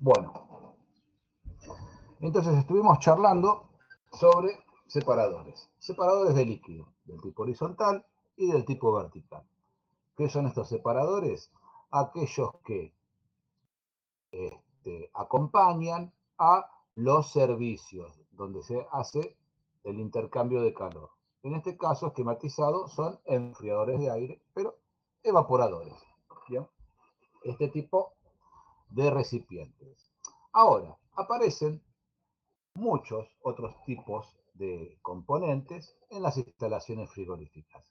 Bueno, entonces estuvimos charlando sobre separadores. Separadores de líquido, del tipo horizontal y del tipo vertical. ¿Qué son estos separadores? Aquellos que acompañan a los servicios, donde se hace el intercambio de calor. En este caso, esquematizado, son enfriadores de aire, pero evaporadores. ¿Bien? Este tipo de recipientes. Ahora, aparecen muchos otros tipos de componentes en las instalaciones frigoríficas.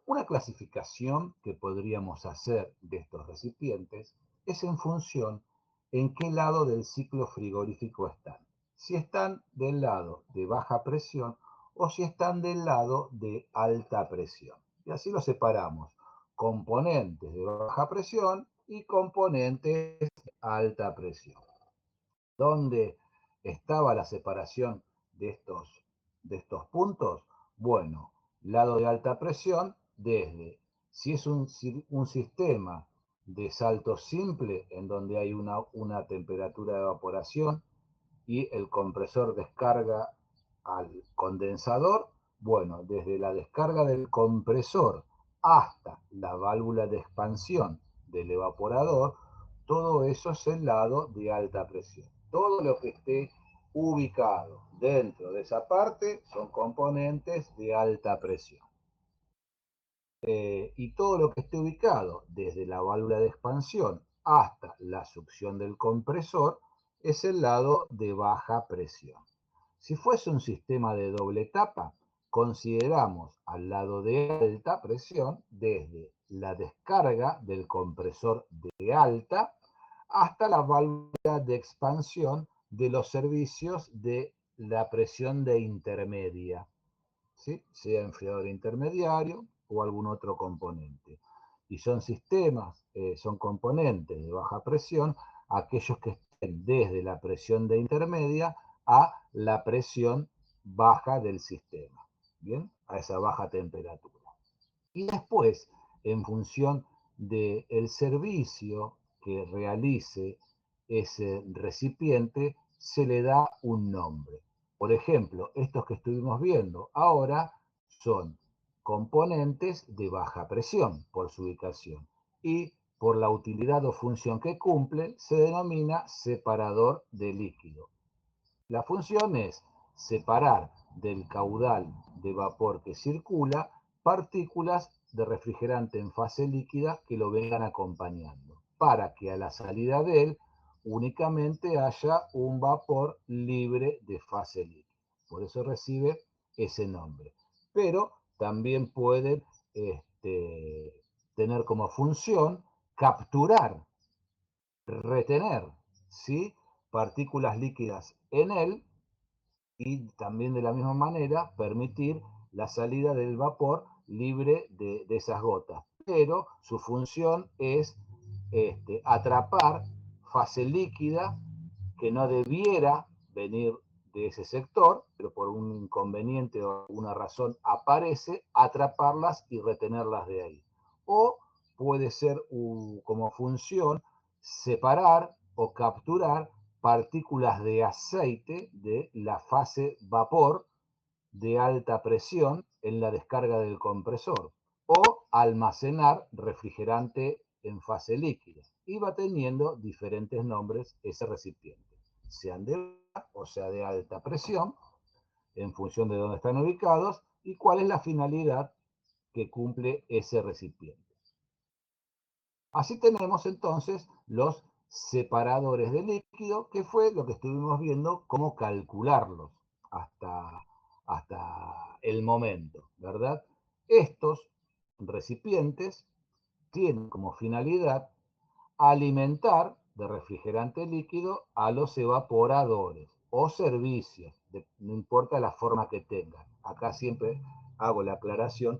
Una clasificación que podríamos hacer de estos recipientes es en función en qué lado del ciclo frigorífico están. Si están del lado de baja presión o si están del lado de alta presión. Y así los separamos. Componentes de baja presión y componentes de alta presión. ¿Dónde estaba la separación de estos puntos? Bueno, lado de alta presión, desde si es un sistema de salto simple en donde hay una temperatura de evaporación y el compresor descarga al condensador, bueno, desde la descarga del compresor hasta la válvula de expansión del evaporador, todo eso es el lado de alta presión. Todo lo que esté ubicado dentro de esa parte son componentes de alta presión. Y todo lo que esté ubicado desde la válvula de expansión hasta la succión del compresor es el lado de baja presión. Si fuese un sistema de doble etapa, consideramos al lado de alta presión desde la descarga del compresor de alta hasta la válvula de expansión de los servicios de la presión de intermedia, ¿sí? Sea enfriador intermediario o algún otro componente. Y son sistemas, son componentes de baja presión, aquellos que estén desde la presión de intermedia a la presión baja del sistema, ¿bien? A esa baja temperatura. Y después, en función del servicio que realice ese recipiente, se le da un nombre. Por ejemplo, estos que estuvimos viendo ahora son componentes de baja presión por su ubicación y por la utilidad o función que cumple se denomina separador de líquido. La función es separar del caudal de vapor que circula partículas de refrigerante en fase líquida que lo vengan acompañando, para que a la salida de él únicamente haya un vapor libre de fase líquida. Por eso recibe ese nombre. Pero también pueden tener como función capturar, retener, ¿sí?, partículas líquidas en él y también de la misma manera permitir la salida del vapor libre de esas gotas. Pero su función es atrapar fase líquida que no debiera venir de ese sector, pero por un inconveniente o alguna razón aparece, atraparlas y retenerlas de ahí. O puede ser como función separar o capturar partículas de aceite de la fase vapor de alta presión en la descarga del compresor o almacenar refrigerante en fase líquida. Y va teniendo diferentes nombres ese recipiente, sean de baja o sea de alta presión, en función de dónde están ubicados y cuál es la finalidad que cumple ese recipiente. Así tenemos entonces los separadores de líquido, que fue lo que estuvimos viendo, cómo calcularlos hasta el momento, ¿verdad? Estos recipientes tienen como finalidad alimentar de refrigerante líquido a los evaporadores o servicios, no importa la forma que tengan. Acá siempre hago la aclaración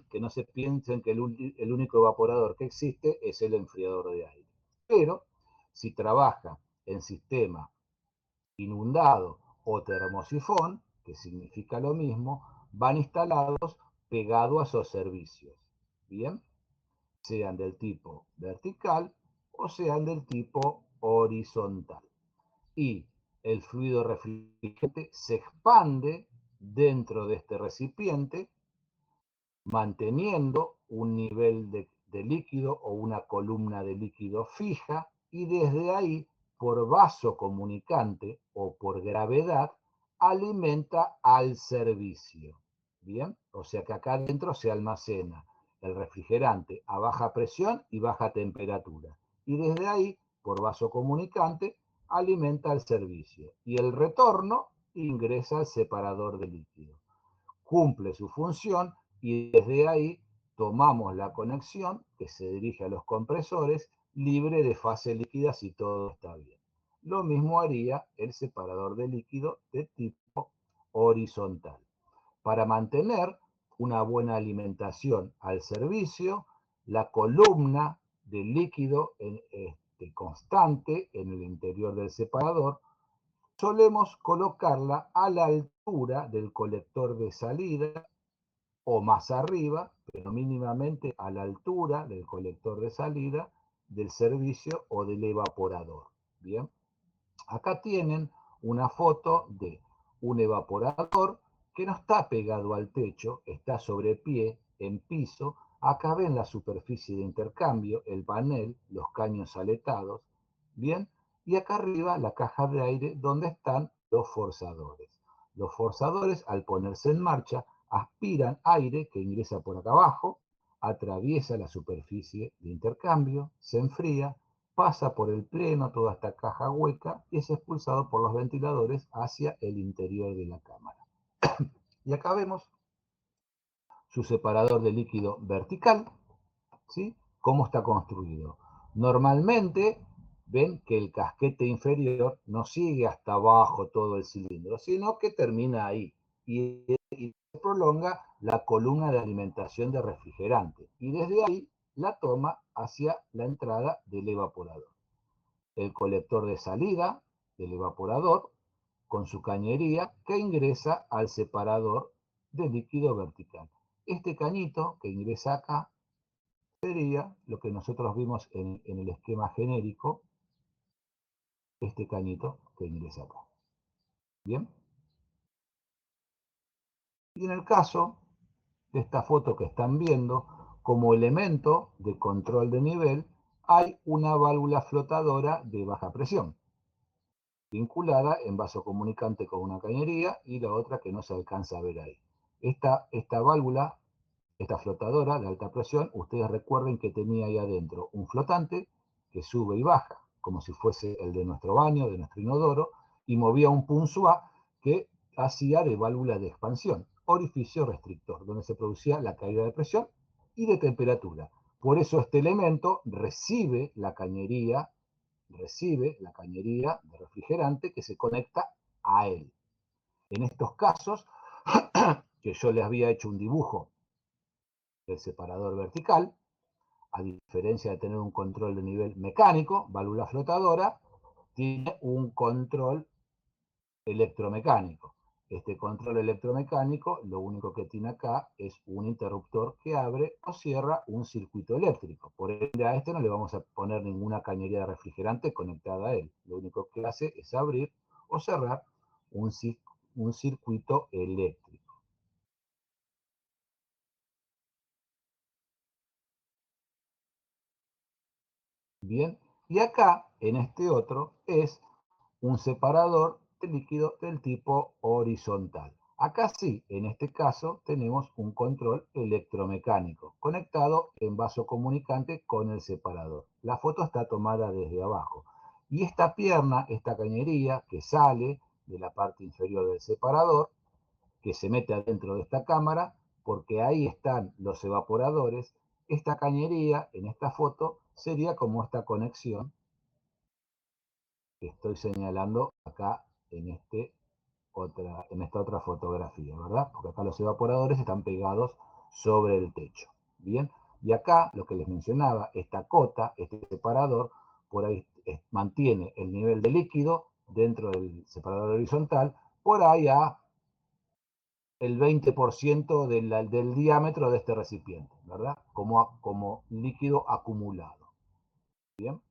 que no se piensen que el único evaporador que existe es el enfriador de aire. Pero si trabaja en sistema inundado o termosifón, que significa lo mismo, van instalados pegados a esos servicios. Bien, sean del tipo vertical o sean del tipo horizontal. Y el fluido refrigerante se expande dentro de este recipiente, manteniendo un nivel de líquido o una columna de líquido fija, y desde ahí, por vaso comunicante o por gravedad, alimenta al servicio. Bien, o sea que acá adentro se almacena el refrigerante a baja presión y baja temperatura. Y desde ahí, por vaso comunicante, alimenta al servicio. Y el retorno ingresa al separador de líquido. Cumple su función y desde ahí tomamos la conexión que se dirige a los compresores libre de fase líquida si todo está bien. Lo mismo haría el separador de líquido de tipo horizontal. Para mantener una buena alimentación al servicio, la columna de líquido constante en el interior del separador solemos colocarla a la altura del colector de salida o más arriba, pero mínimamente a la altura del colector de salida del servicio o del evaporador. Bien, acá tienen una foto de un evaporador que no está pegado al techo, está sobre pie, en piso. Acá ven la superficie de intercambio, el panel, los caños aletados, bien, y acá arriba la caja de aire donde están los forzadores. Los forzadores, al ponerse en marcha, aspiran aire que ingresa por acá abajo, atraviesa la superficie de intercambio, se enfría, pasa por el pleno toda esta caja hueca y es expulsado por los ventiladores hacia el interior de la cámara. Y acá vemos su separador de líquido vertical, ¿sí? Cómo está construido. Normalmente ven que el casquete inferior no sigue hasta abajo todo el cilindro, sino que termina ahí y prolonga la columna de alimentación de refrigerante y desde ahí la toma hacia la entrada del evaporador. El colector de salida del evaporador con su cañería que ingresa al separador de líquido vertical. Este cañito que ingresa acá sería lo que nosotros vimos en el esquema genérico, este cañito que ingresa acá. Bien. Y en el caso de esta foto que están viendo, como elemento de control de nivel, hay una válvula flotadora de baja presión, vinculada en vaso comunicante con una cañería y la otra que no se alcanza a ver ahí. Esta válvula, esta flotadora de alta presión, ustedes recuerden que tenía ahí adentro un flotante que sube y baja, como si fuese el de nuestro baño, de nuestro inodoro, y movía un punzúa que hacía de válvula de expansión, orificio restrictor, donde se producía la caída de presión y de temperatura. Por eso este elemento recibe la cañería de refrigerante que se conecta a él. En estos casos, que yo les había hecho un dibujo del separador vertical, a diferencia de tener un control de nivel mecánico, válvula flotadora, tiene un control electromecánico. Este control electromecánico lo único que tiene acá es un interruptor que abre o cierra un circuito eléctrico. Por ende a este no le vamos a poner ninguna cañería de refrigerante conectada a él. Lo único que hace es abrir o cerrar un circuito eléctrico. Bien, y acá en este otro es un separador de líquido del tipo horizontal. Acá sí, en este caso, tenemos un control electromecánico conectado en vaso comunicante con el separador. La foto está tomada desde abajo. Y esta pierna, esta cañería que sale de la parte inferior del separador, que se mete adentro de esta cámara, porque ahí están los evaporadores, esta cañería en esta foto sería como esta conexión que estoy señalando acá en esta otra fotografía, ¿verdad? Porque acá los evaporadores están pegados sobre el techo. Bien, y acá lo que les mencionaba, esta cota, este separador, por ahí mantiene el nivel de líquido dentro del separador horizontal, por ahí a el 20% del diámetro de este recipiente, ¿verdad? Como líquido acumulado. Bien.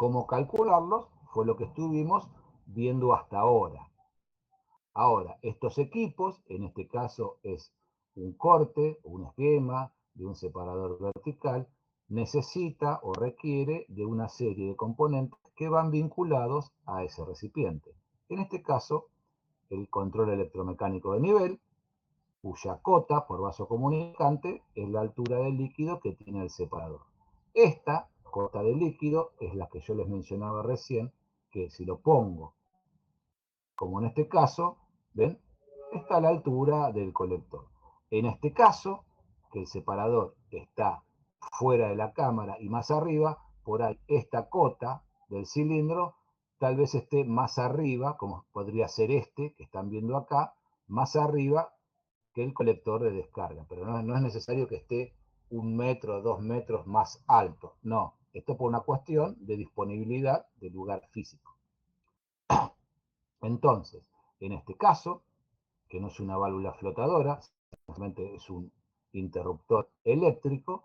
Cómo calcularlos fue lo que estuvimos viendo hasta ahora. Ahora, estos equipos, en este caso es un corte, un esquema de un separador vertical, necesita o requiere de una serie de componentes que van vinculados a ese recipiente. En este caso, el control electromecánico de nivel, cuya cota por vaso comunicante es la altura del líquido que tiene el separador. Esta cota de líquido es la que yo les mencionaba recién, que si lo pongo, como en este caso, ¿ven? Está a la altura del colector. En este caso, que el separador está fuera de la cámara y más arriba, por ahí esta cota del cilindro tal vez esté más arriba, como podría ser este que están viendo acá, más arriba que el colector de descarga, pero no es necesario que esté 1 metro, 2 metros más alto, no, esto por una cuestión de disponibilidad de lugar físico. Entonces, en este caso, que no es una válvula flotadora, simplemente es un interruptor eléctrico,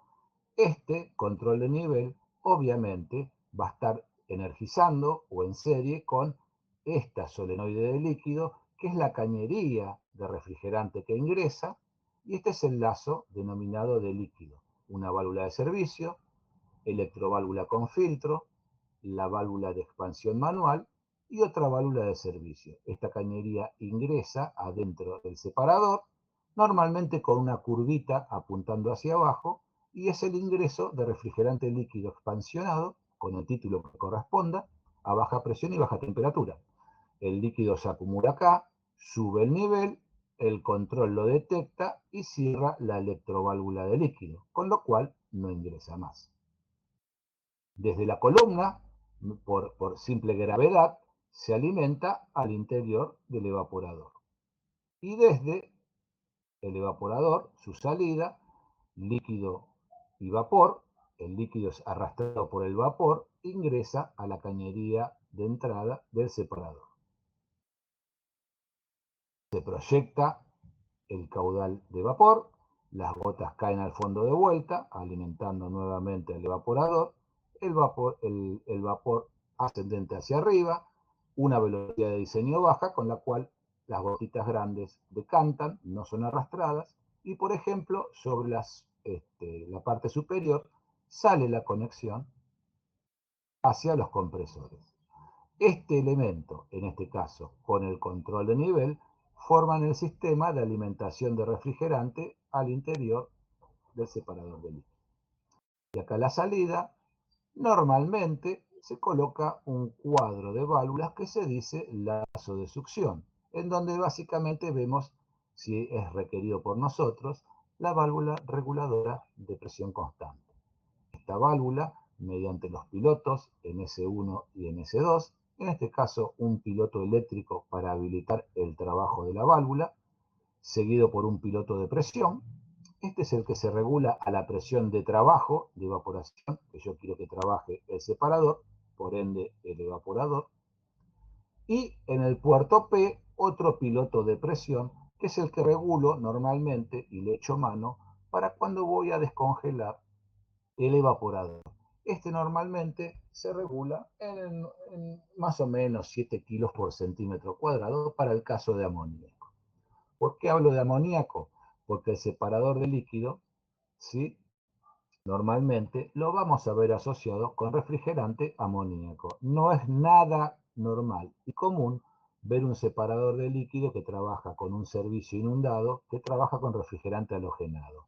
este control de nivel obviamente va a estar energizando o en serie con esta solenoide de líquido, que es la cañería de refrigerante que ingresa, y este es el lazo denominado de líquido, una válvula de servicio, electroválvula con filtro, la válvula de expansión manual y otra válvula de servicio. Esta cañería ingresa adentro del separador, normalmente con una curvita apuntando hacia abajo, y es el ingreso de refrigerante líquido expansionado, con el título que corresponda, a baja presión y baja temperatura. El líquido se acumula acá, sube el nivel, el control lo detecta y cierra la electroválvula de líquido, con lo cual no ingresa más. Desde la columna, por simple gravedad, se alimenta al interior del evaporador. Y desde el evaporador, su salida, líquido y vapor, el líquido es arrastrado por el vapor, ingresa a la cañería de entrada del separador. Se proyecta el caudal de vapor, las gotas caen al fondo de vuelta, alimentando nuevamente el evaporador, el vapor ascendente hacia arriba, una velocidad de diseño baja con la cual las gotitas grandes decantan, no son arrastradas, y por ejemplo, sobre la parte superior sale la conexión hacia los compresores. Este elemento, en este caso con el control de nivel, forman el sistema de alimentación de refrigerante al interior del separador de líquido. Y acá la salida, normalmente se coloca un cuadro de válvulas que se dice lazo de succión, en donde básicamente vemos, si es requerido por nosotros, la válvula reguladora de presión constante. Esta válvula, mediante los pilotos NS1 y NS2, en este caso un piloto eléctrico para habilitar el trabajo de la válvula, seguido por un piloto de presión. Este es el que se regula a la presión de trabajo, de evaporación, que yo quiero que trabaje el separador, por ende el evaporador. Y en el puerto P, otro piloto de presión, que es el que regulo normalmente y le echo mano para cuando voy a descongelar el evaporador. Este normalmente se regula en más o menos 7 kilos por centímetro cuadrado para el caso de amoníaco. ¿Por qué hablo de amoníaco? Porque el separador de líquido, ¿sí? Normalmente lo vamos a ver asociado con refrigerante amoníaco. No es nada normal y común ver un separador de líquido que trabaja con un servicio inundado que trabaja con refrigerante halogenado.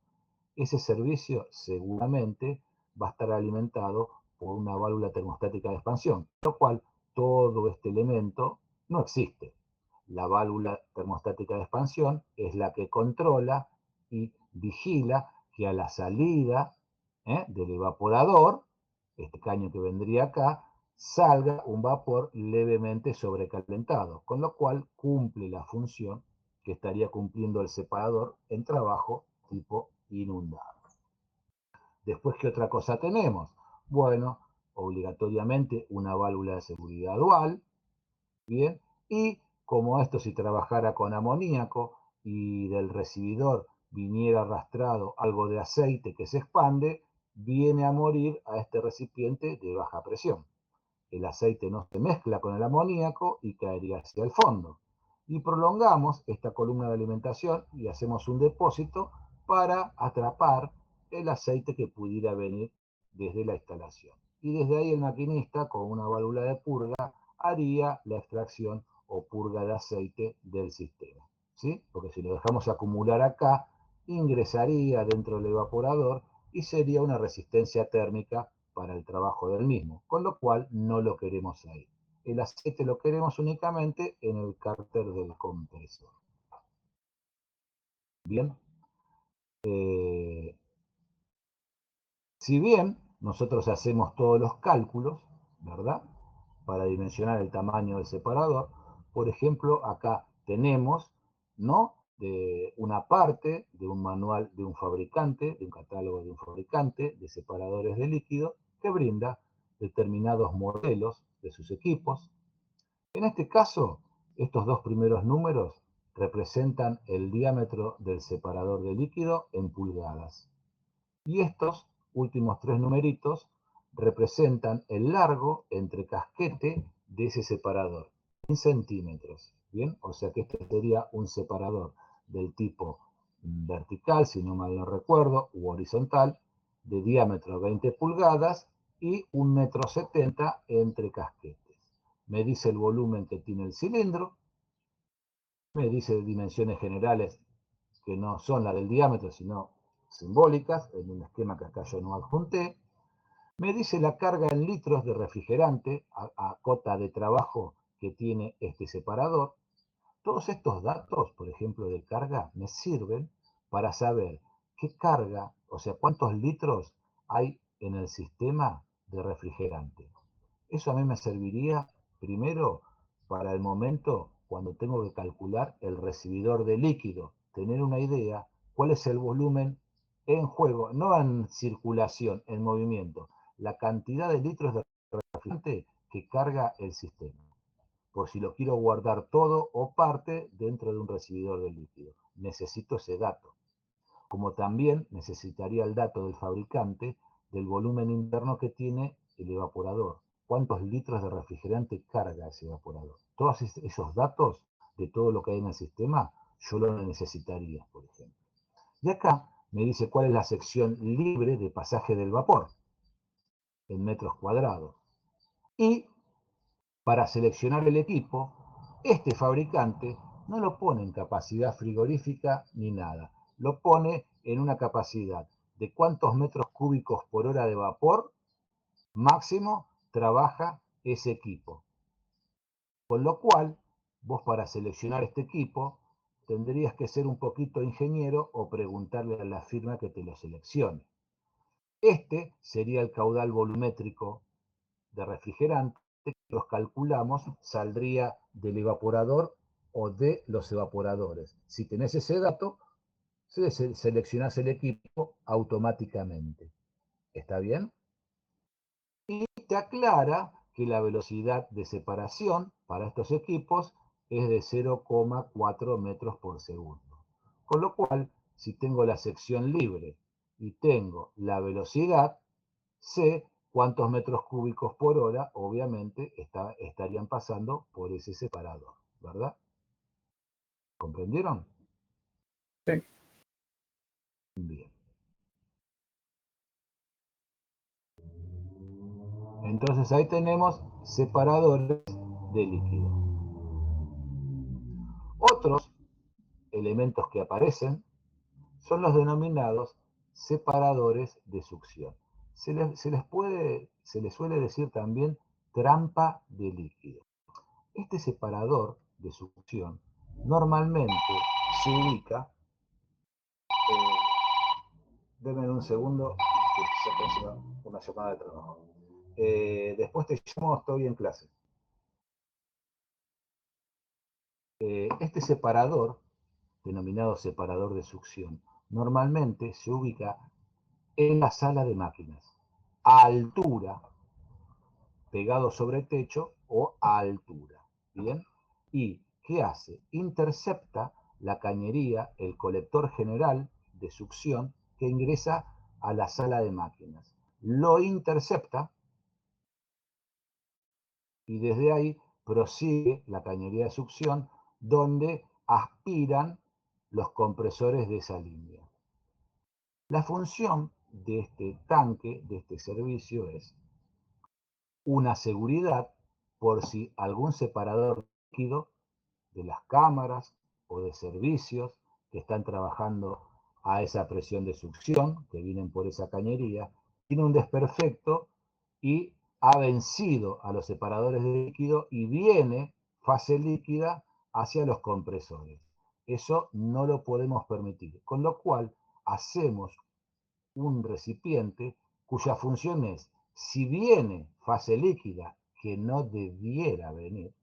Ese servicio seguramente va a estar alimentado por una válvula termostática de expansión, lo cual todo este elemento no existe. La válvula termostática de expansión es la que controla y vigila que a la salida del evaporador, este caño que vendría acá, salga un vapor levemente sobrecalentado, con lo cual cumple la función que estaría cumpliendo el separador en trabajo tipo inundado. Después, ¿qué otra cosa tenemos? Bueno, obligatoriamente una válvula de seguridad dual, ¿bien? Y como esto si trabajara con amoníaco y del recibidor viniera arrastrado algo de aceite que se expande, viene a morir a este recipiente de baja presión. el aceite no se mezcla con el amoníaco y caería hacia el fondo. Y prolongamos esta columna de alimentación y hacemos un depósito para atrapar el aceite que pudiera venir desde la instalación. Y desde ahí el maquinista, con una válvula de purga, haría la extracción o purga de aceite del sistema. ¿Sí? Porque si lo dejamos acumular acá, ingresaría dentro del evaporador y sería una resistencia térmica para el trabajo del mismo, con lo cual no lo queremos ahí. El aceite lo queremos únicamente en el cárter del compresor. Bien, si bien nosotros hacemos todos los cálculos, ¿verdad? Para dimensionar el tamaño del separador, por ejemplo, acá tenemos, ¿no? De una parte de un manual de un fabricante, de un catálogo de un fabricante de separadores de líquido que brinda determinados modelos de sus equipos. En este caso, estos dos primeros números representan el diámetro del separador de líquido en pulgadas. Y estos últimos tres numeritos representan el largo entre casquete de ese separador, en centímetros. Bien, o sea que este sería un separador del tipo vertical, si no mal no recuerdo, u horizontal, de diámetro 20 pulgadas y 1,70 m entre casquetes. Me dice el volumen que tiene el cilindro, me dice dimensiones generales que no son las del diámetro, sino simbólicas, en un esquema que acá yo no adjunté. Me dice la carga en litros de refrigerante a cota de trabajo que tiene este separador. Todos estos datos, por ejemplo, de carga, me sirven para saber qué carga, o sea, cuántos litros hay en el sistema de refrigerante. Eso a mí me serviría primero para el momento cuando tengo que calcular el recibidor de líquido, tener una idea cuál es el volumen en juego, no en circulación, en movimiento, la cantidad de litros de refrigerante que carga el sistema, por si lo quiero guardar todo o parte dentro de un recibidor de líquido. Necesito ese dato, como también necesitaría el dato del fabricante del volumen interno que tiene el evaporador. ¿Cuántos litros de refrigerante carga ese evaporador? Todos esos datos de todo lo que hay en el sistema, yo lo necesitaría, por ejemplo. Y acá me dice cuál es la sección libre de pasaje del vapor en metros cuadrados. Y para seleccionar el equipo, este fabricante no lo pone en capacidad frigorífica ni nada, lo pone en una capacidad de cuántos metros cúbicos por hora de vapor máximo trabaja ese equipo. Con lo cual, vos para seleccionar este equipo tendrías que ser un poquito ingeniero o preguntarle a la firma que te lo seleccione. Este sería el caudal volumétrico de refrigerante que los calculamos, saldría del evaporador o de los evaporadores. Si tenés ese dato, seleccionás el equipo automáticamente. ¿Está bien? Y te aclara que la velocidad de separación para estos equipos es de 0,4 metros por segundo. Con lo cual, si tengo la sección libre y tengo la velocidad, sé cuántos metros cúbicos por hora, obviamente, estarían pasando por ese separador, ¿verdad? ¿Comprendieron? Sí. Bien. Entonces ahí tenemos separadores de líquido. Otros elementos que aparecen son los denominados separadores de succión. Se les suele decir también trampa de líquido. Este separador de succión normalmente se ubica, denme un segundo, que se ha una llamada de trabajo. Después te llamo, estoy en clase. Este separador, denominado separador de succión, normalmente se ubica en la sala de máquinas, a altura, pegado sobre el techo o a altura. ¿Bien? ¿Y qué hace? Intercepta la cañería, el colector general de succión que ingresa a la sala de máquinas. Lo intercepta y desde ahí prosigue la cañería de succión donde aspiran los compresores de esa línea. La función de este tanque, de este servicio, es una seguridad por si algún separador líquido de las cámaras o de servicios que están trabajando a esa presión de succión, que vienen por esa cañería, tiene un desperfecto y ha vencido a los separadores de líquido y viene fase líquida hacia los compresores. Eso no lo podemos permitir, con lo cual hacemos un recipiente cuya función es, si viene fase líquida que no debiera venir,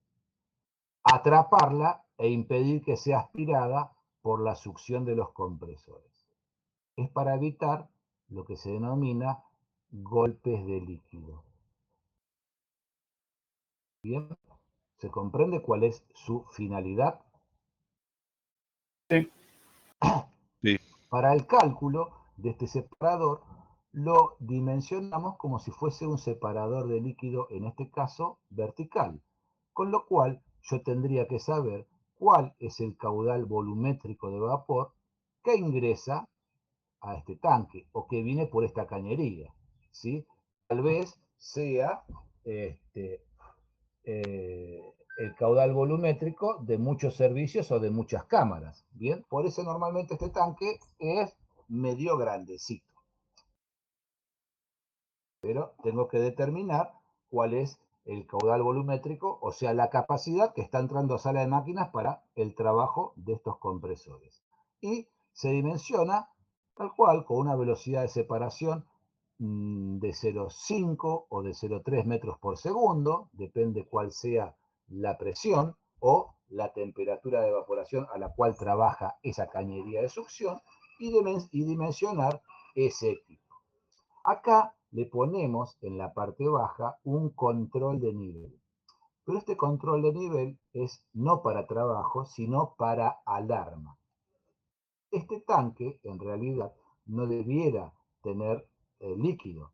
atraparla e impedir que sea aspirada por la succión de los compresores. Es para evitar lo que se denomina golpes de líquido. ¿Bien? ¿Se comprende cuál es su finalidad? Sí. Sí. Para el cálculo de este separador, lo dimensionamos como si fuese un separador de líquido, en este caso vertical, con lo cual yo tendría que saber cuál es el caudal volumétrico de vapor que ingresa a este tanque o que viene por esta cañería, ¿sí? Tal vez sea el caudal volumétrico de muchos servicios o de muchas cámaras, ¿bien? Por eso normalmente este tanque es medio grandecito. Pero tengo que determinar cuál es el caudal volumétrico, o sea, la capacidad que está entrando a sala de máquinas para el trabajo de estos compresores. Y se dimensiona tal cual, con una velocidad de separación de 0,5 o de 0,3 metros por segundo, depende cuál sea la presión o la temperatura de evaporación a la cual trabaja esa cañería de succión, y dimensionar ese equipo. Acá le ponemos en la parte baja un control de nivel. Pero este control de nivel es no para trabajo, sino para alarma. Este tanque, en realidad, no debiera tener líquido.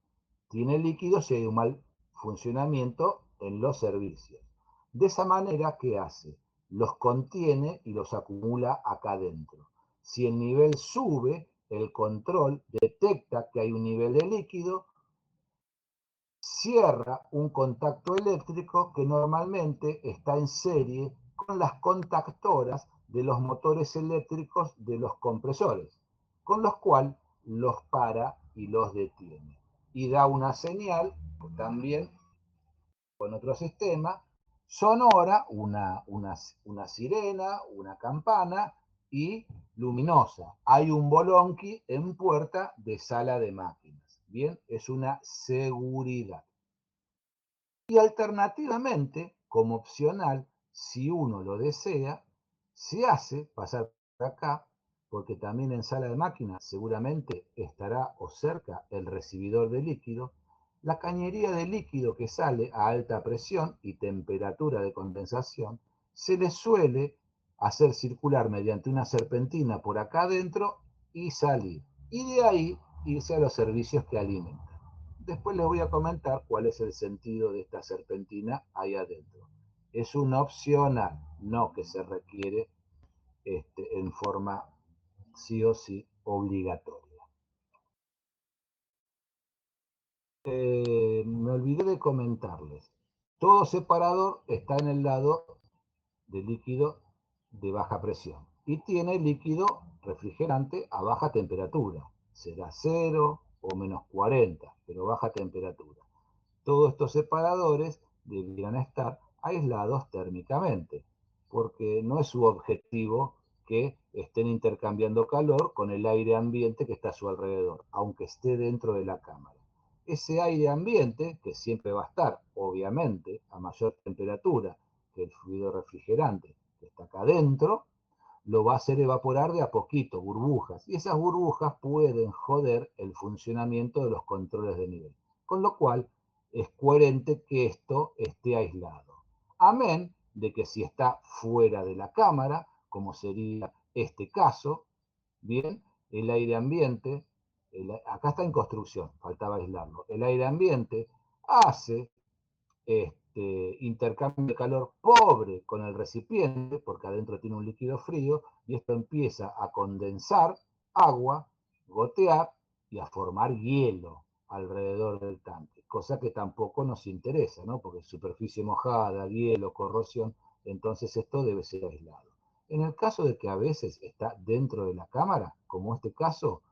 Tiene líquido si hay un mal funcionamiento en los servicios. De esa manera, ¿qué hace? Los contiene y los acumula acá dentro. Si el nivel sube, el control detecta que hay un nivel de líquido, cierra un contacto eléctrico que normalmente está en serie con las contactoras de los motores eléctricos de los compresores, con los cuales los para y los detiene. Y da una señal, también con otro sistema, sonora, una sirena, una campana y luminosa. Hay un bolonqui en puerta de sala de máquinas. Bien, es una seguridad. Y alternativamente, como opcional, si uno lo desea, se hace pasar por acá, porque también en sala de máquinas seguramente estará o cerca el recibidor de líquido, la cañería de líquido que sale a alta presión y temperatura de condensación, se le suele hacer circular mediante una serpentina por acá adentro y salir. Y de ahí irse a los servicios que alimentan. Después les voy a comentar cuál es el sentido de esta serpentina ahí adentro. Es una opcional, no que se requiere en forma sí o sí obligatoria. Me olvidé de comentarles. Todo separador está en el lado de líquido de baja presión y tiene líquido refrigerante a baja temperatura. Será 0 o menos 40, pero baja temperatura. Todos estos separadores deberían estar aislados térmicamente, porque no es su objetivo que estén intercambiando calor con el aire ambiente que está a su alrededor, aunque esté dentro de la cámara. Ese aire ambiente, que siempre va a estar, obviamente, a mayor temperatura que el fluido refrigerante que está acá adentro, lo va a hacer evaporar de a poquito, burbujas, y esas burbujas pueden joder el funcionamiento de los controles de nivel. Con lo cual, es coherente que esto esté aislado. Amén de que si está fuera de la cámara, como sería este caso, bien, el aire ambiente, acá está en construcción, faltaba aislarlo, el aire ambiente hace intercambio de calor pobre con el recipiente, porque adentro tiene un líquido frío, y esto empieza a condensar agua, gotear y a formar hielo alrededor del tanque, cosa que tampoco nos interesa, ¿no? Porque superficie mojada, hielo, corrosión, entonces esto debe ser aislado. En el caso de que a veces está dentro de la cámara, como este caso,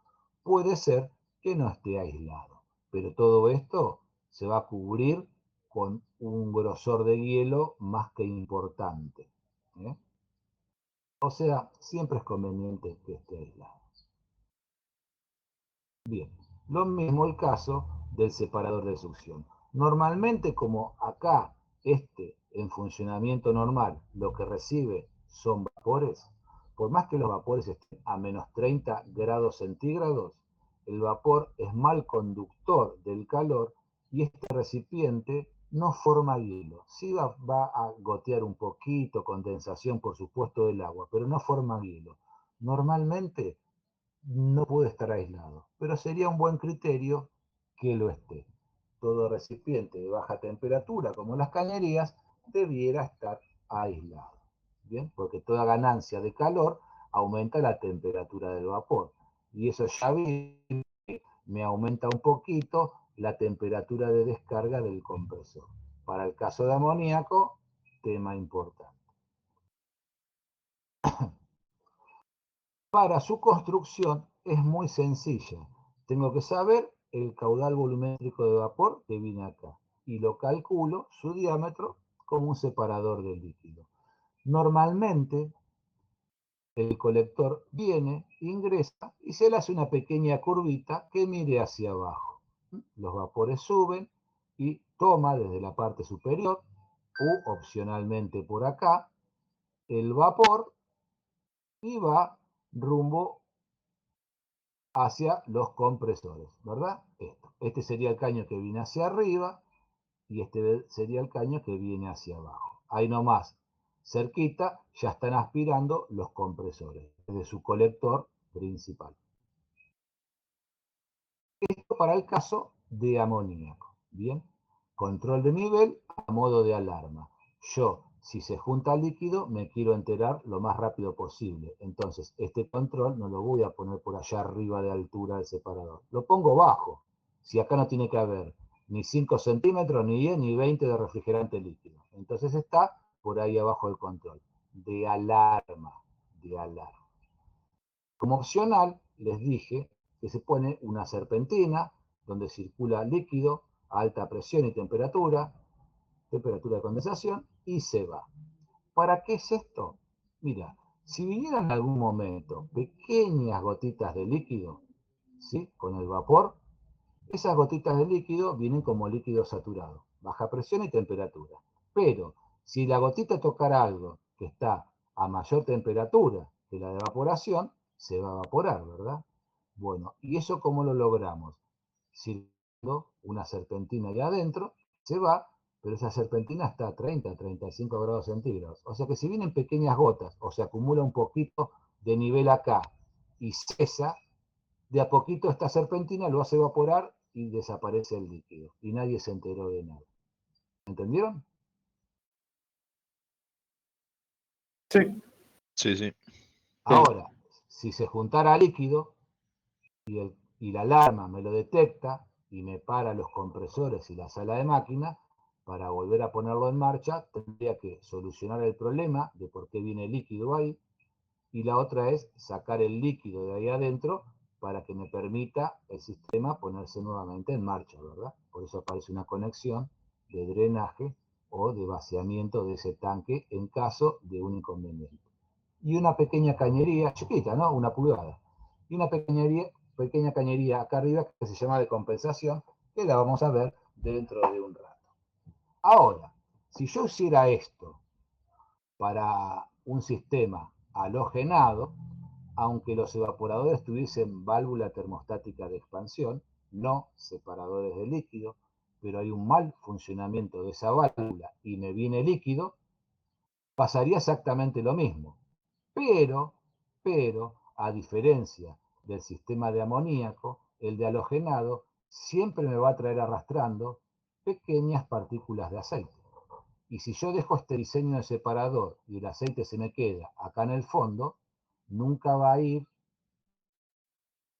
puede ser que no esté aislado, pero todo esto se va a cubrir con un grosor de hielo más que importante, ¿eh? O sea, siempre es conveniente que esté aislado. Bien, lo mismo el caso del separador de succión. Normalmente, como acá en funcionamiento normal lo que recibe son vapores, por más que los vapores estén a menos 30 grados centígrados, el vapor es mal conductor del calor y este recipiente no forma hielo. Sí va a gotear un poquito, condensación por supuesto del agua, pero no forma hielo. Normalmente no puede estar aislado, pero sería un buen criterio que lo esté. Todo recipiente de baja temperatura, como las cañerías, debiera estar aislado. ¿Bien? Porque toda ganancia de calor aumenta la temperatura del vapor. Y eso ya me aumenta un poquito la temperatura de descarga del compresor. Para el caso de amoníaco, tema importante. Para su construcción es muy sencilla. Tengo que saber el caudal volumétrico de vapor que viene acá y lo calculo su diámetro como un separador de líquido. Normalmente el colector viene, ingresa y se le hace una pequeña curvita que mire hacia abajo. Los vapores suben y toma desde la parte superior u opcionalmente por acá el vapor y va rumbo hacia los compresores, ¿verdad? Este sería el caño que viene hacia arriba y este sería el caño que viene hacia abajo. Ahí nomás, cerquita, ya están aspirando los compresores desde su colector principal. Esto para el caso de amoníaco, ¿bien? Control de nivel a modo de alarma. Yo, si se junta líquido, me quiero enterar lo más rápido posible. Entonces, este control no lo voy a poner por allá arriba de altura del separador. Lo pongo bajo. Si acá no tiene que haber ni 5 centímetros, ni 10, ni 20 de refrigerante líquido. Entonces está por ahí abajo del control. De alarma. De alarma. Como opcional, les dije que se pone una serpentina donde circula líquido a alta presión y temperatura de condensación, y se va. ¿Para qué es esto? Mira, si vinieran en algún momento pequeñas gotitas de líquido, ¿sí? Con el vapor, esas gotitas de líquido vienen como líquido saturado, baja presión y temperatura. Pero si la gotita tocara algo que está a mayor temperatura que la de evaporación, se va a evaporar, ¿verdad? Bueno, ¿y eso cómo lo logramos? Sirviendo una serpentina ahí adentro, se va, pero esa serpentina está a 30, 35 grados centígrados. O sea que si vienen pequeñas gotas o se acumula un poquito de nivel acá y cesa, de a poquito esta serpentina lo hace evaporar y desaparece el líquido. Y nadie se enteró de nada. ¿Entendieron? Sí. Sí, sí. Ahora, si se juntara líquido y la alarma me lo detecta y me para los compresores y la sala de máquina, para volver a ponerlo en marcha, tendría que solucionar el problema de por qué viene líquido ahí, y la otra es sacar el líquido de ahí adentro para que me permita el sistema ponerse nuevamente en marcha, ¿verdad? Por eso aparece una conexión de drenaje o de vaciamiento de ese tanque en caso de un inconveniente. Y una pequeña cañería, chiquita, ¿no? Una pulgada. Y una pequeña cañería acá arriba que se llama de compensación, que la vamos a ver dentro de un rato. Ahora, si yo hiciera esto para un sistema halogenado, aunque los evaporadores tuviesen válvula termostática de expansión, no separadores de líquido, pero hay un mal funcionamiento de esa válvula y me viene líquido, pasaría exactamente lo mismo. Pero, a diferencia del sistema de amoníaco, el de halogenado siempre me va a traer arrastrando pequeñas partículas de aceite. Y si yo dejo este diseño de separador y el aceite se me queda acá en el fondo, nunca va a ir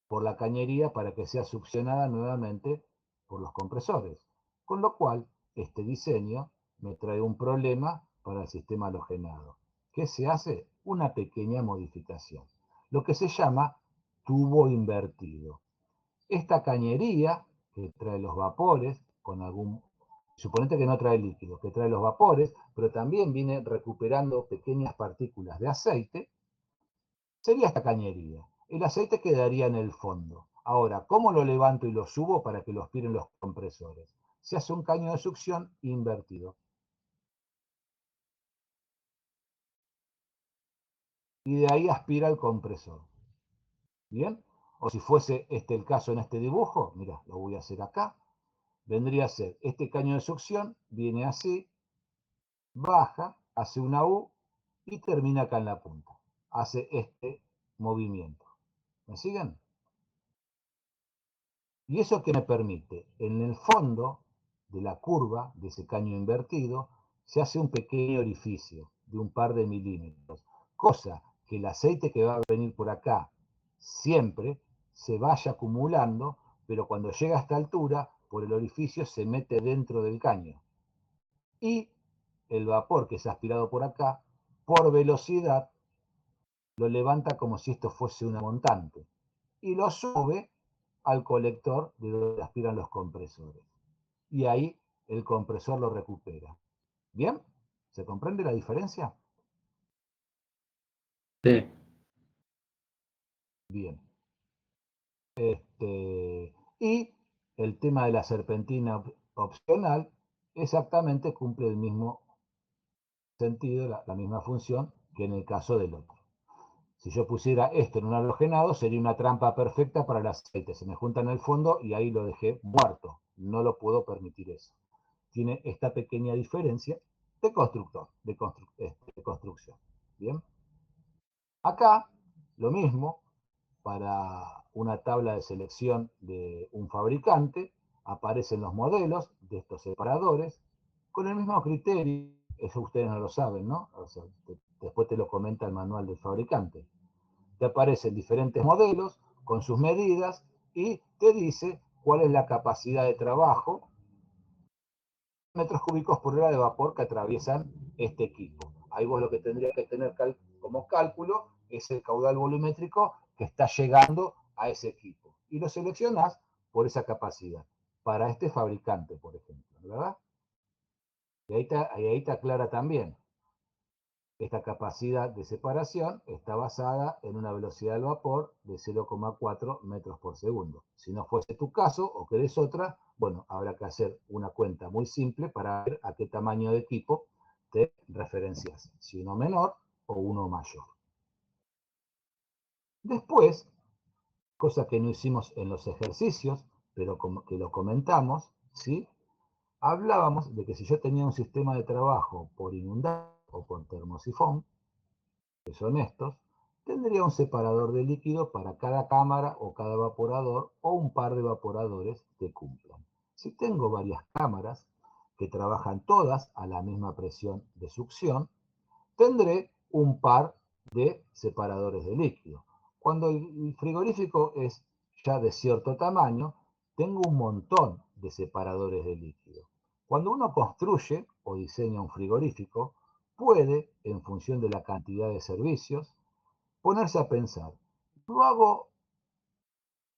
por la cañería para que sea succionada nuevamente por los compresores. Con lo cual, este diseño me trae un problema para el sistema halogenado. ¿Qué se hace? Una pequeña modificación. Lo que se llama tubo invertido. Esta cañería que trae los vapores con algún... Suponete que no trae líquido, que trae los vapores, pero también viene recuperando pequeñas partículas de aceite, sería esta cañería. El aceite quedaría en el fondo. Ahora, ¿cómo lo levanto y lo subo para que lo aspiren los compresores? Se hace un caño de succión invertido. Y de ahí aspira el compresor. ¿Bien? O si fuese este el caso en este dibujo, mira, lo voy a hacer acá. Vendría a ser este caño de succión, viene así, baja, hace una U y termina acá en la punta. Hace este movimiento. ¿Me siguen? ¿Y eso qué me permite? En el fondo de la curva, de ese caño invertido, se hace un pequeño orificio de un par de milímetros, cosa que el aceite que va a venir por acá siempre se vaya acumulando, pero cuando llega a esta altura, por el orificio se mete dentro del caño. Y el vapor que se ha aspirado por acá, por velocidad, lo levanta como si esto fuese una montante y lo sube al colector de donde aspiran los compresores. Y ahí el compresor lo recupera. ¿Bien? ¿Se comprende la diferencia? Sí. Bien. Y el tema de la serpentina opcional exactamente cumple el mismo sentido, la misma función que en el caso del otro. Si yo pusiera esto en un halogenado, sería una trampa perfecta para el aceite. Se me junta en el fondo y ahí lo dejé muerto. No lo puedo permitir eso. Tiene esta pequeña diferencia de constructor, de construcción. Bien. Acá, lo mismo, para una tabla de selección de un fabricante, aparecen los modelos de estos separadores con el mismo criterio. Eso ustedes no lo saben, ¿no? O sea, después te lo comenta el manual del fabricante. Te aparecen diferentes modelos con sus medidas y te dice cuál es la capacidad de trabajo, metros cúbicos por hora de vapor que atraviesan este equipo. Ahí vos lo que tendrías que tener como cálculo es el caudal volumétrico que está llegando a ese equipo. Y lo seleccionás por esa capacidad, para este fabricante, por ejemplo, ¿verdad? Y ahí te aclara también. Esta capacidad de separación está basada en una velocidad del vapor de 0,4 metros por segundo. Si no fuese tu caso o querés otra, bueno, habrá que hacer una cuenta muy simple para ver a qué tamaño de equipo te referencias, si uno menor o uno mayor. Después, cosa que no hicimos en los ejercicios, pero como que lo comentamos, ¿sí? Hablábamos de que si yo tenía un sistema de trabajo por inundado o por termosifón, que son estos, tendría un separador de líquido para cada cámara o cada evaporador o un par de evaporadores que cumplan. Si tengo varias cámaras que trabajan todas a la misma presión de succión, tendré un par de separadores de líquido. Cuando el frigorífico es ya de cierto tamaño, tengo un montón de separadores de líquido. Cuando uno construye o diseña un frigorífico, puede, en función de la cantidad de servicios, ponerse a pensar, ¿lo hago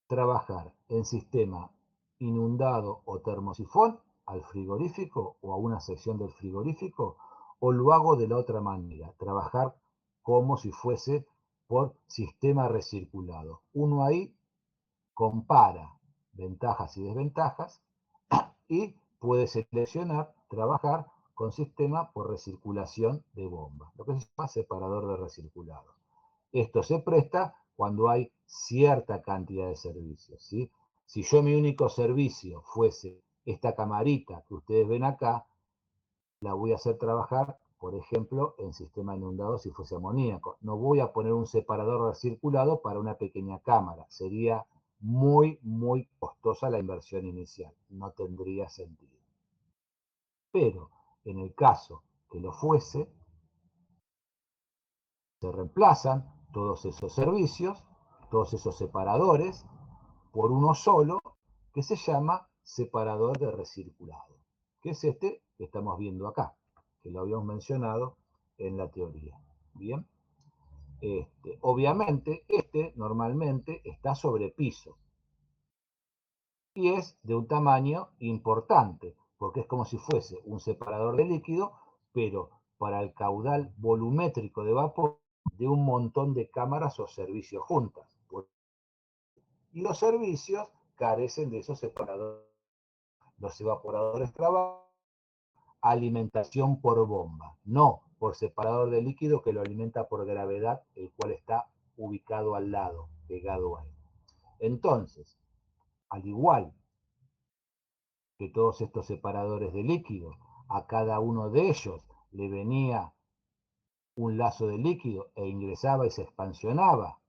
trabajar en sistema inundado o termosifón al frigorífico o a una sección del frigorífico? ¿O lo hago de la otra manera? Trabajar como si fuese por sistema recirculado. Uno ahí compara ventajas y desventajas y puede seleccionar trabajar con sistema por recirculación de bomba, lo que se llama separador de recirculado. Esto se presta cuando hay cierta cantidad de servicios, ¿sí? Si yo mi único servicio fuese esta camarita que ustedes ven acá, la voy a hacer trabajar, por ejemplo, en sistema inundado si fuese amoníaco. No voy a poner un separador recirculado para una pequeña cámara. Sería muy, muy costosa la inversión inicial. No tendría sentido. Pero en el caso que lo fuese, se reemplazan todos esos servicios, todos esos separadores, por uno solo, que se llama separador de recirculado, que es este que estamos viendo acá, que lo habíamos mencionado en la teoría. Bien, obviamente normalmente está sobre piso y es de un tamaño importante, porque es como si fuese un separador de líquido, pero para el caudal volumétrico de vapor de un montón de cámaras o servicios juntas. Y los servicios carecen de esos separadores. Los evaporadores trabajan alimentación por bomba, no por separador de líquido que lo alimenta por gravedad, el cual está ubicado al lado, pegado a él. Entonces, al igual que todos estos separadores de líquido, a cada uno de ellos le venía un lazo de líquido e ingresaba y se expansionaba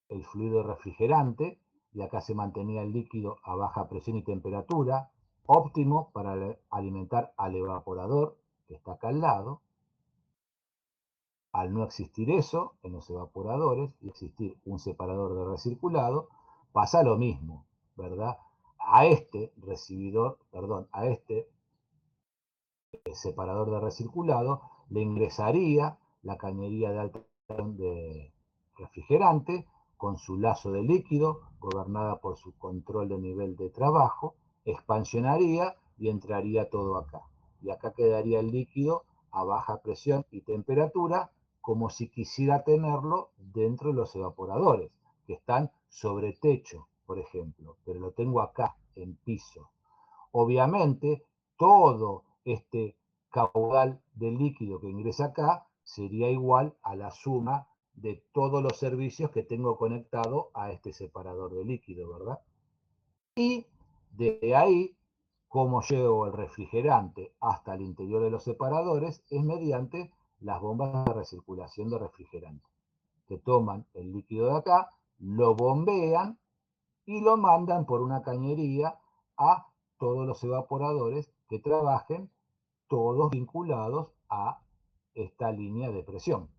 el fluido refrigerante, y acá se mantenía el líquido a baja presión y temperatura, óptimo para alimentar al evaporador, que está acá al lado. Al no existir eso en los evaporadores y existir un separador de recirculado, pasa lo mismo, ¿verdad? A este recibidor, perdón, a este separador de recirculado le ingresaría la cañería de alta presión de refrigerante con su lazo de líquido, gobernada por su control de nivel de trabajo, expansionaría y entraría todo acá. Y acá quedaría el líquido a baja presión y temperatura, como si quisiera tenerlo dentro de los evaporadores, que están sobre techo, por ejemplo, pero lo tengo acá, en piso. Obviamente, todo este caudal de líquido que ingresa acá sería igual a la suma de todos los servicios que tengo conectado a este separador de líquido, ¿verdad? Y de ahí, cómo llevo el refrigerante hasta el interior de los separadores es mediante las bombas de recirculación de refrigerante, que toman el líquido de acá, lo bombean y lo mandan por una cañería a todos los evaporadores que trabajen, todos vinculados a esta línea de presión.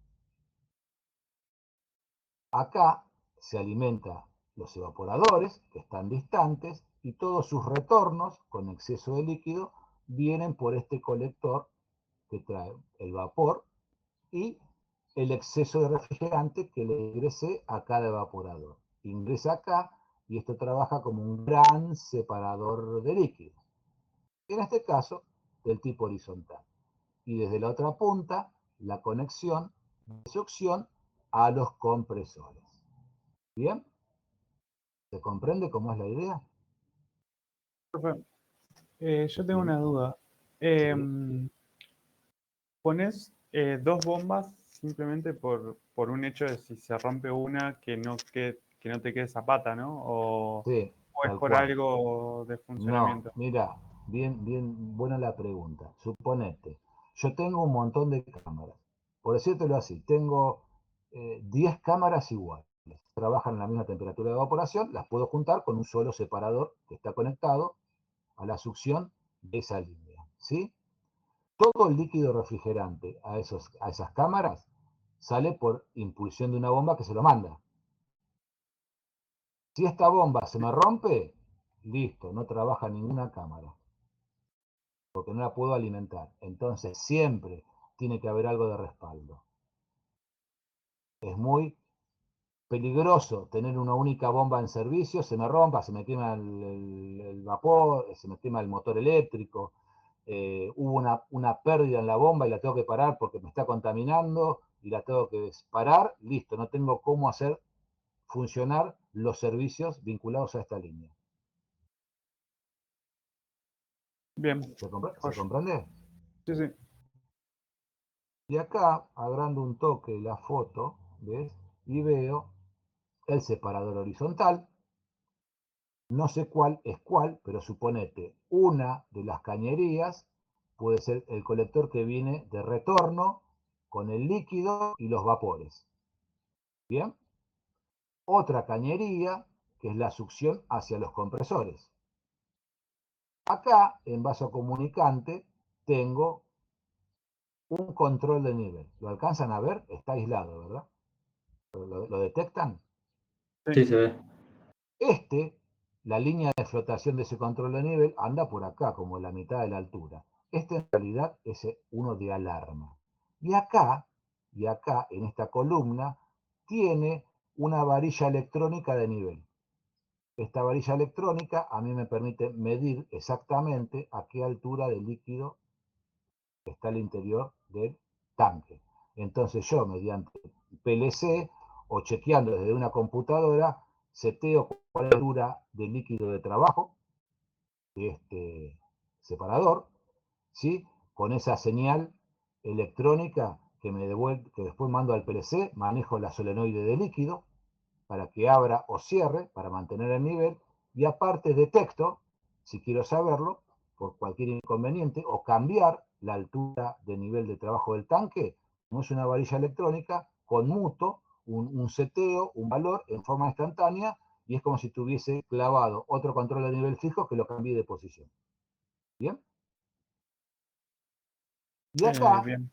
Acá se alimenta los evaporadores, que están distantes, y todos sus retornos con exceso de líquido vienen por este colector que trae el vapor y el exceso de refrigerante que le ingrese a cada evaporador. Ingresa acá y esto trabaja como un gran separador de líquidos. En este caso, del tipo horizontal. Y desde la otra punta, la conexión de succión a los compresores. ¿Bien? ¿Se comprende cómo es la idea? Perfecto. Yo tengo Bien. una duda. Sí. ¿Pones dos bombas simplemente por un hecho de si se rompe una que no te quede zapata, ¿no? Sí, O es tal por cual. algo de No, funcionamiento? mira, bien buena la pregunta. Suponete, yo tengo un montón de cámaras. Por decírtelo así, tengo 10 cámaras iguales. Trabajan en la misma temperatura de evaporación, las puedo juntar con un solo separador que está conectado a la succión de esa línea. ¿Sí? Todo el líquido refrigerante a esas cámaras sale por impulsión de una bomba que se lo manda. Si esta bomba se me rompe, listo, no trabaja ninguna cámara, porque no la puedo alimentar. Entonces siempre tiene que haber algo de respaldo. Es muy peligroso tener una única bomba en servicio, se me rompa, se me quema el vapor, se me quema el motor eléctrico, hubo una pérdida en la bomba y la tengo que parar porque me está contaminando y la tengo que parar, listo, no tengo cómo hacer funcionar los servicios vinculados a esta línea. Bien. ¿Se comprende? Sí, sí. Y acá, agrando un toque la foto, ¿ves? Y veo el separador horizontal. No sé cuál es cuál, pero suponete, una de las cañerías puede ser el colector que viene de retorno con el líquido y los vapores. ¿Bien? Otra cañería, que es la succión hacia los compresores. Acá, en vaso comunicante, tengo un control de nivel. ¿Lo alcanzan a ver? Está aislado, ¿verdad? ¿Lo detectan? Sí, se ve. La línea de flotación de ese control de nivel anda por acá, como en la mitad de la altura. En realidad es uno de alarma. Y acá, en esta columna, tiene una varilla electrónica de nivel. Esta varilla electrónica a mí me permite medir exactamente a qué altura de líquido está el interior del tanque. Entonces yo, mediante PLC o chequeando desde una computadora, seteo cuál es la altura de líquido de trabajo de este separador, ¿sí? Con esa señal electrónica que que después mando al PLC, manejo la solenoide de líquido para que abra o cierre, para mantener el nivel, y aparte detecto, si quiero saberlo, por cualquier inconveniente, o cambiar la altura de nivel de trabajo del tanque, como es una varilla electrónica, conmuto un seteo, un valor en forma instantánea, y es como si tuviese clavado otro control de nivel fijo que lo cambie de posición. ¿Bien? Y acá, Bien.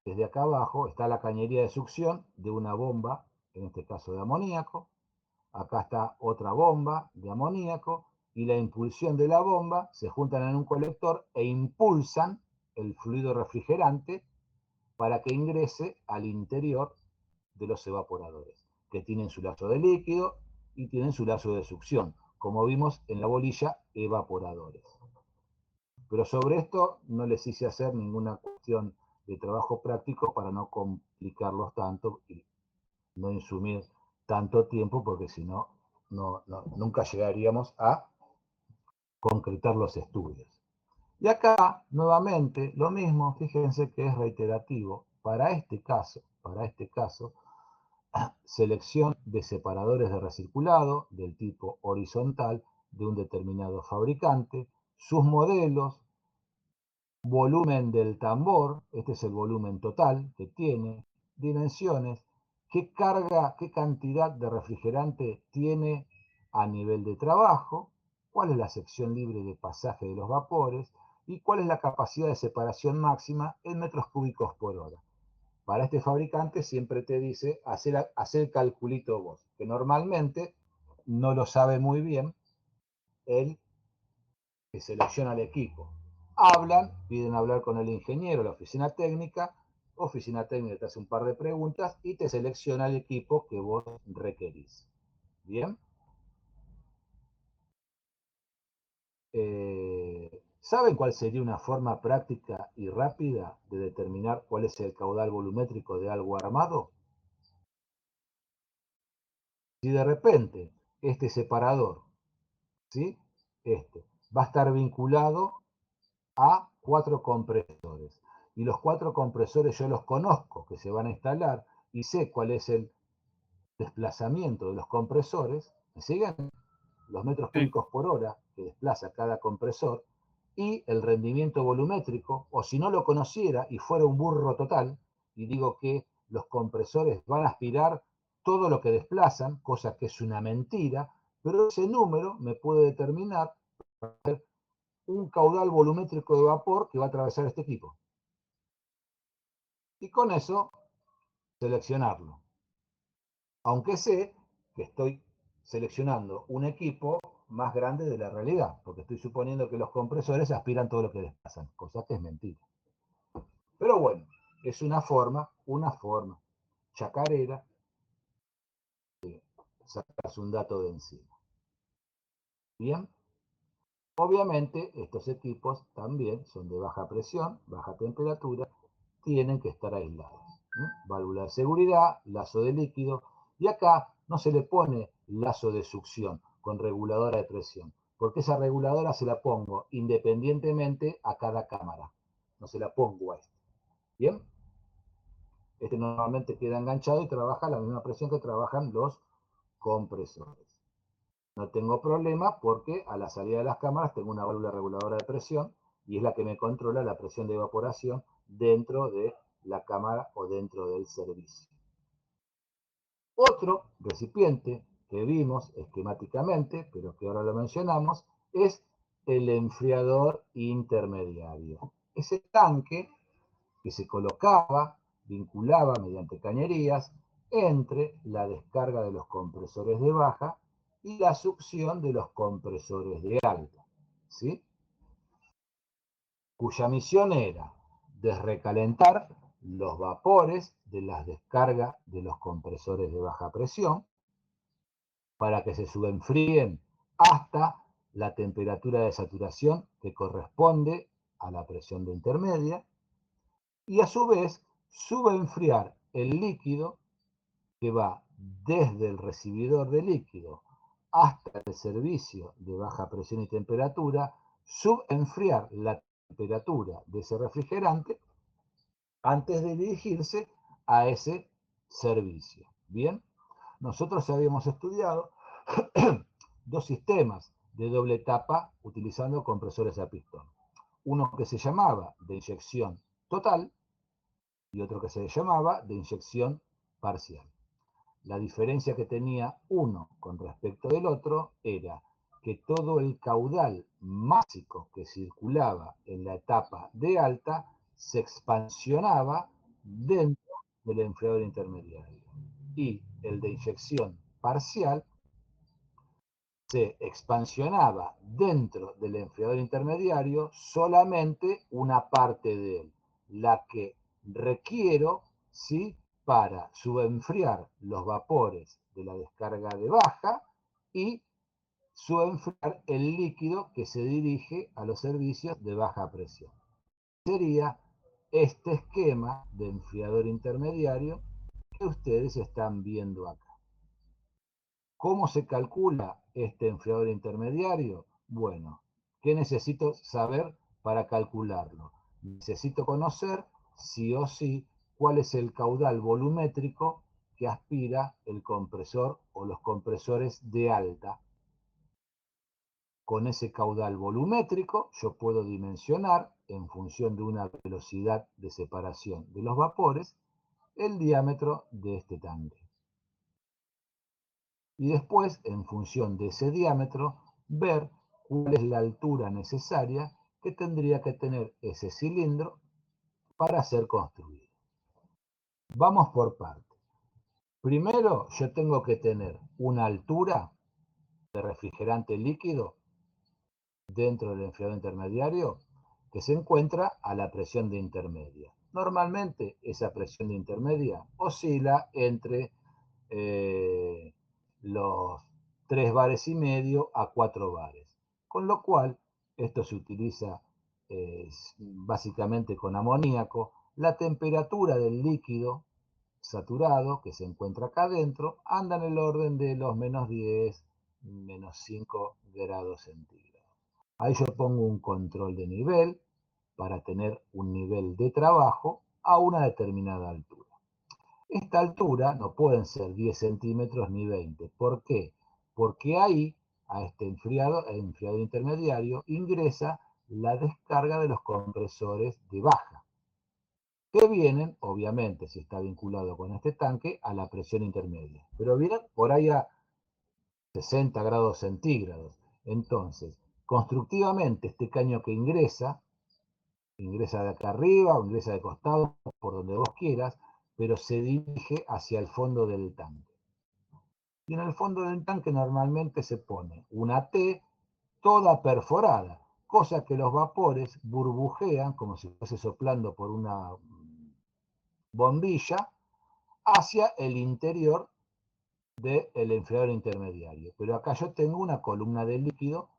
desde acá abajo, está la cañería de succión de una bomba, en este caso de amoníaco. Acá está otra bomba de amoníaco y la impulsión de la bomba se juntan en un colector e impulsan el fluido refrigerante para que ingrese al interior de los evaporadores, que tienen su lazo de líquido y tienen su lazo de succión, como vimos en la bolilla evaporadores. Pero sobre esto no les hice hacer ninguna cuestión de trabajo práctico para no complicarlos tanto y no insumir tanto tiempo, porque si no, nunca llegaríamos a concretar los estudios. Y acá, nuevamente, lo mismo, fíjense que es reiterativo. Para este caso, selección de separadores de recirculado del tipo horizontal de un determinado fabricante, sus modelos, volumen del tambor, este es el volumen total que tiene, dimensiones, qué carga, qué cantidad de refrigerante tiene a nivel de trabajo, cuál es la sección libre de pasaje de los vapores y cuál es la capacidad de separación máxima en metros cúbicos por hora. Para este fabricante siempre te dice hacer el calculito vos, que normalmente no lo sabe muy bien el que selecciona el equipo. Piden hablar con el ingeniero, la oficina técnica te hace un par de preguntas y te selecciona el equipo que vos requerís. ¿Bien? ¿Saben cuál sería una forma práctica y rápida de determinar cuál es el caudal volumétrico de algo armado? Si de repente este separador, ¿sí? Va a estar vinculado a 4 compresores. Y los 4 compresores yo los conozco, que se van a instalar, y sé cuál es el desplazamiento de los compresores. ¿Me siguen? Los metros Sí. cúbicos por hora que desplaza cada compresor, y el rendimiento volumétrico, o si no lo conociera y fuera un burro total, y digo que los compresores van a aspirar todo lo que desplazan, cosa que es una mentira, pero ese número me puede determinar un caudal volumétrico de vapor que va a atravesar este equipo. Y con eso, seleccionarlo. Aunque sé que estoy seleccionando un equipo más grande de la realidad, porque estoy suponiendo que los compresores aspiran todo lo que desplazan, cosa que es mentira. Pero bueno, es una forma chacarera de sacarse un dato de encima. Bien. Obviamente, estos equipos también son de baja presión, baja temperatura, tienen que estar aislados. Válvula de seguridad, lazo de líquido, y acá no se le pone lazo de succión con reguladora de presión, porque esa reguladora se la pongo independientemente a cada cámara, no se la pongo a este. ¿Bien? Este normalmente queda enganchado y trabaja a la misma presión que trabajan los compresores. No tengo problema porque a la salida de las cámaras tengo una válvula reguladora de presión y es la que me controla la presión de evaporación dentro de la cámara o dentro del servicio. Otro recipiente que vimos esquemáticamente, pero que ahora lo mencionamos, es el enfriador intermediario. Ese tanque que se colocaba, vinculaba mediante cañerías entre la descarga de los compresores de baja y la succión de los compresores de alta, ¿sí? Cuya misión era desrecalentar los vapores de las descargas de los compresores de baja presión para que se subenfríen hasta la temperatura de saturación que corresponde a la presión de intermedia y a su vez subenfriar el líquido que va desde el recibidor de líquido hasta el servicio de baja presión y temperatura, subenfriar la temperatura de ese refrigerante antes de dirigirse a ese servicio. Bien, nosotros habíamos estudiado dos sistemas de doble etapa utilizando compresores a pistón. Uno que se llamaba de inyección total y otro que se llamaba de inyección parcial. La diferencia que tenía uno con respecto del otro era que todo el caudal másico que circulaba en la etapa de alta se expansionaba dentro del enfriador intermediario y el de inyección parcial se expansionaba dentro del enfriador intermediario solamente una parte de él, la que requiero, ¿sí?, para subenfriar los vapores de la descarga de baja y subenfriar el líquido que se dirige a los servicios de baja presión. Sería este esquema de enfriador intermediario que ustedes están viendo acá. ¿Cómo se calcula este enfriador intermediario? Bueno, ¿qué necesito saber para calcularlo? Necesito conocer, sí o sí, cuál es el caudal volumétrico que aspira el compresor o los compresores de alta. Con ese caudal volumétrico yo puedo dimensionar, en función de una velocidad de separación de los vapores, el diámetro de este tanque. Y después, en función de ese diámetro, ver cuál es la altura necesaria que tendría que tener ese cilindro para ser construido. Vamos por partes. Primero, yo tengo que tener una altura de refrigerante líquido dentro del enfriador intermediario que se encuentra a la presión de intermedia. Normalmente esa presión de intermedia oscila entre los 3 bares y medio a 4 bares. Con lo cual, esto se utiliza básicamente con amoníaco. La temperatura del líquido saturado que se encuentra acá adentro anda en el orden de los menos 10, menos 5 grados centígrados. Ahí yo pongo un control de nivel para tener un nivel de trabajo a una determinada altura. Esta altura no pueden ser 10 centímetros ni 20. ¿Por qué? Porque ahí, a este enfriador intermediario, ingresa la descarga de los compresores de baja, que vienen, obviamente, si está vinculado con este tanque, a la presión intermedia. Pero vienen por ahí a 60 grados centígrados. Entonces, constructivamente, este caño que ingresa de acá arriba o ingresa de costado, por donde vos quieras, pero se dirige hacia el fondo del tanque. Y en el fondo del tanque normalmente se pone una T toda perforada, cosa que los vapores burbujean, como si fuese soplando por una bombilla, hacia el interior del enfriador intermediario. Pero acá yo tengo una columna de líquido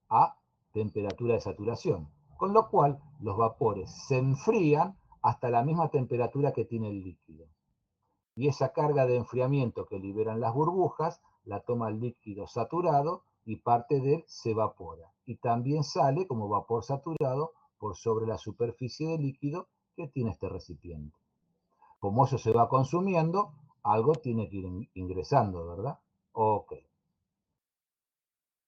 a temperatura de saturación, con lo cual los vapores se enfrían hasta la misma temperatura que tiene el líquido. Y esa carga de enfriamiento que liberan las burbujas la toma el líquido saturado y parte de él se evapora. Y también sale como vapor saturado por sobre la superficie del líquido que tiene este recipiente. Como eso se va consumiendo, algo tiene que ir ingresando, ¿verdad? Ok.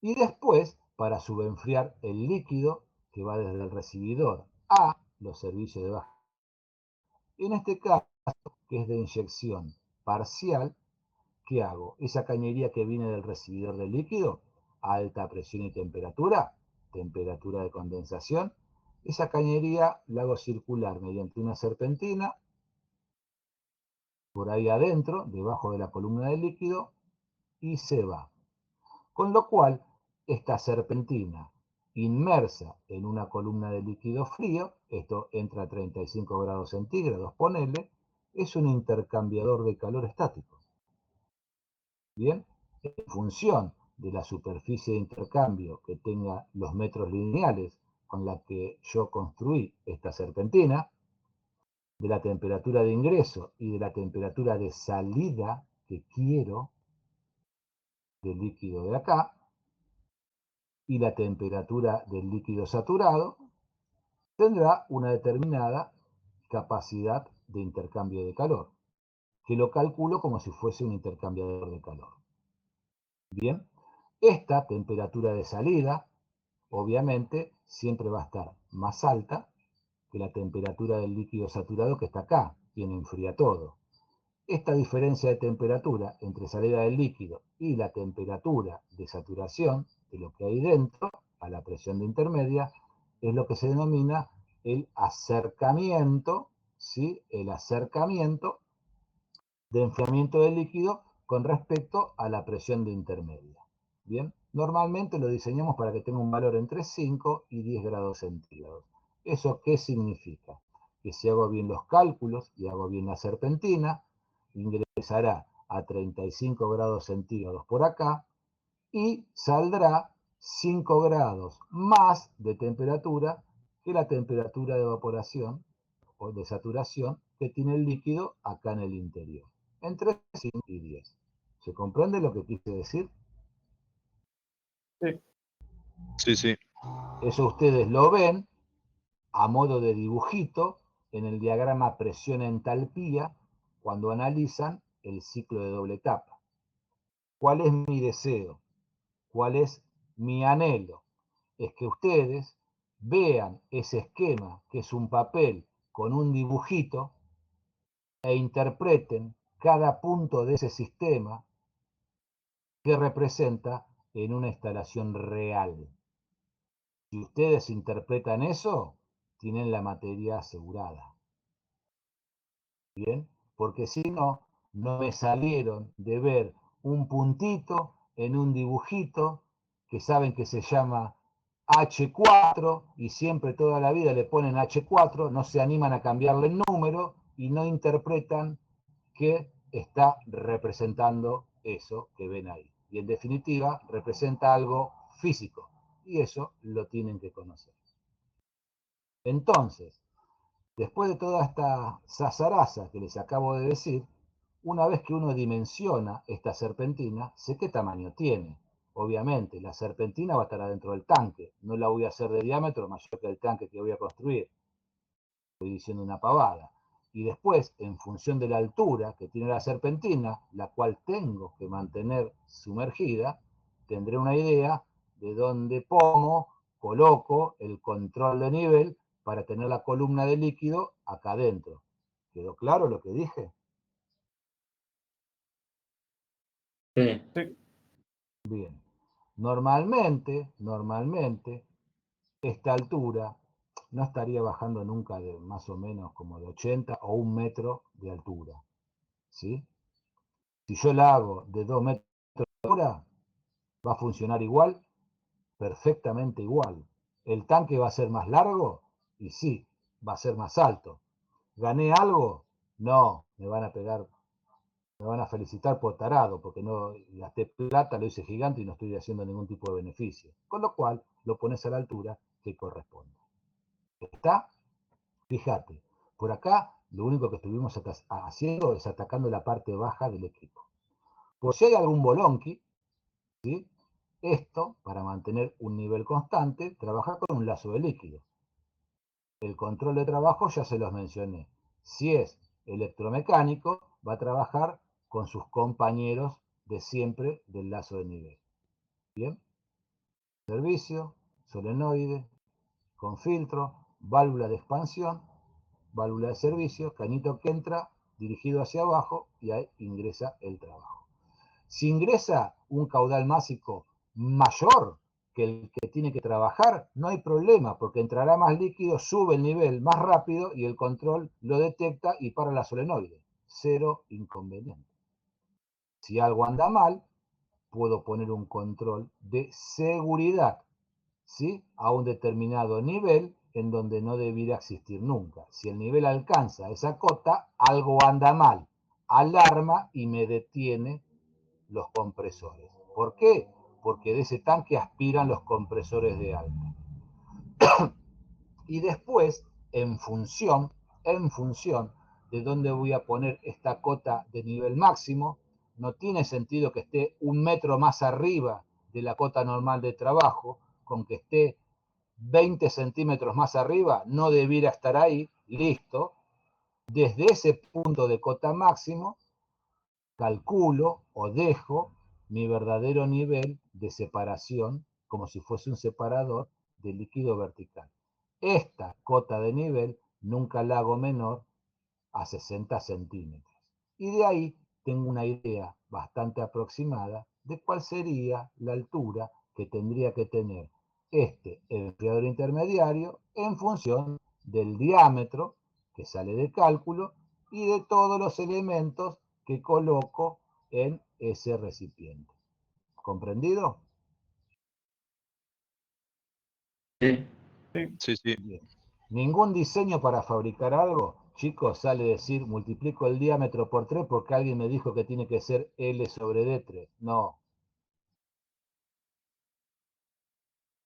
Y después, para subenfriar el líquido que va desde el recibidor a los servicios de baja, en este caso, que es de inyección parcial, ¿qué hago? Esa cañería que viene del recibidor del líquido, a alta presión y temperatura de condensación, Esa cañería la hago circular mediante una serpentina por ahí adentro, debajo de la columna de líquido, y se va. Con lo cual, esta serpentina inmersa en una columna de líquido frío, esto entra a 35 grados centígrados, ponele, es un intercambiador de calor estático. Bien, en función de la superficie de intercambio que tenga los metros lineales con la que yo construí esta serpentina, de la temperatura de ingreso y de la temperatura de salida que quiero del líquido de acá, y la temperatura del líquido saturado, tendrá una determinada capacidad de intercambio de calor, que lo calculo como si fuese un intercambiador de calor. Bien, esta temperatura de salida, obviamente, siempre va a estar más alta que la temperatura del líquido saturado que está acá, quien enfría todo. Esta diferencia de temperatura entre salida del líquido y la temperatura de saturación de lo que hay dentro, a la presión de intermedia, es lo que se denomina el acercamiento, ¿sí? El acercamiento de enfriamiento del líquido con respecto a la presión de intermedia. Bien, normalmente lo diseñamos para que tenga un valor entre 5 y 10 grados centígrados. ¿Eso qué significa? Que si hago bien los cálculos y hago bien la serpentina, ingresará a 35 grados centígrados por acá y saldrá 5 grados más de temperatura que la temperatura de evaporación o de saturación que tiene el líquido acá en el interior, entre 5 y 10. ¿Se comprende lo que quise decir? Sí. Sí, sí. Eso ustedes lo ven a modo de dibujito en el diagrama presión-entalpía cuando analizan el ciclo de doble etapa. ¿Cuál es mi deseo? ¿Cuál es mi anhelo? Es que ustedes vean ese esquema, que es un papel con un dibujito, e interpreten cada punto de ese sistema que representa en una instalación real. Si ustedes interpretan eso, tienen la materia asegurada. Bien, porque si no, no me salieron de ver un puntito en un dibujito que saben que se llama H4 y siempre toda la vida le ponen H4, no se animan a cambiarle el número y no interpretan que está representando eso que ven ahí. Y en definitiva, representa algo físico y eso lo tienen que conocer. Entonces, después de toda esta zazaraza que les acabo de decir, una vez que uno dimensiona esta serpentina, sé qué tamaño tiene. Obviamente, la serpentina va a estar adentro del tanque. No la voy a hacer de diámetro mayor que el tanque que voy a construir. Estoy diciendo una pavada. Y después, en función de la altura que tiene la serpentina, la cual tengo que mantener sumergida, tendré una idea de dónde pongo, coloco el control de nivel para tener la columna de líquido acá adentro. ¿Quedó claro lo que dije? Sí. Sí. Bien. Normalmente, esta altura no estaría bajando nunca de más o menos como de 80 o 1 metro de altura. ¿Sí? Si yo la hago de 2 metros de altura, va a funcionar igual, perfectamente igual. ¿El tanque va a ser más largo? Y sí, va a ser más alto. ¿Gané algo? No, me van a pegar, me van a felicitar por tarado, porque no gasté plata, lo hice gigante y no estoy haciendo ningún tipo de beneficio. Con lo cual, lo pones a la altura que corresponde. ¿Está? Fíjate, por acá lo único que estuvimos haciendo es atacando la parte baja del equipo. Por si hay algún bolonqui, ¿sí? Esto, para mantener un nivel constante, trabaja con un lazo de líquido. El control de trabajo ya se los mencioné. Si es electromecánico, va a trabajar con sus compañeros de siempre del lazo de nivel. Bien, servicio, solenoide, con filtro, válvula de expansión, válvula de servicio, cañito que entra, dirigido hacia abajo y ahí ingresa el trabajo. Si ingresa un caudal másico mayor que el que tiene que trabajar, no hay problema, porque entrará más líquido, sube el nivel más rápido y el control lo detecta y para la solenoide. Cero inconveniente. Si algo anda mal, puedo poner un control de seguridad, ¿sí? A un determinado nivel en donde no debiera existir nunca. Si el nivel alcanza esa cota, algo anda mal. Alarma y me detiene los compresores. ¿Por qué? Porque de ese tanque aspiran los compresores de alta. Y después, en función de dónde voy a poner esta cota de nivel máximo, no tiene sentido que esté 1 metro más arriba de la cota normal de trabajo, con que esté 20 centímetros más arriba, no debiera estar ahí, listo. Desde ese punto de cota máximo, calculo o dejo mi verdadero nivel de separación como si fuese un separador de líquido vertical. Esta cota de nivel nunca la hago menor a 60 centímetros. Y de ahí tengo una idea bastante aproximada de cuál sería la altura que tendría que tener este enfriador intermediario en función del diámetro que sale de cálculo y de todos los elementos que coloco en ese recipiente. ¿Comprendido? Sí. Sí, sí. Bien. Ningún diseño para fabricar algo, chicos, sale decir multiplico el diámetro por 3 porque alguien me dijo que tiene que ser L sobre D3. No.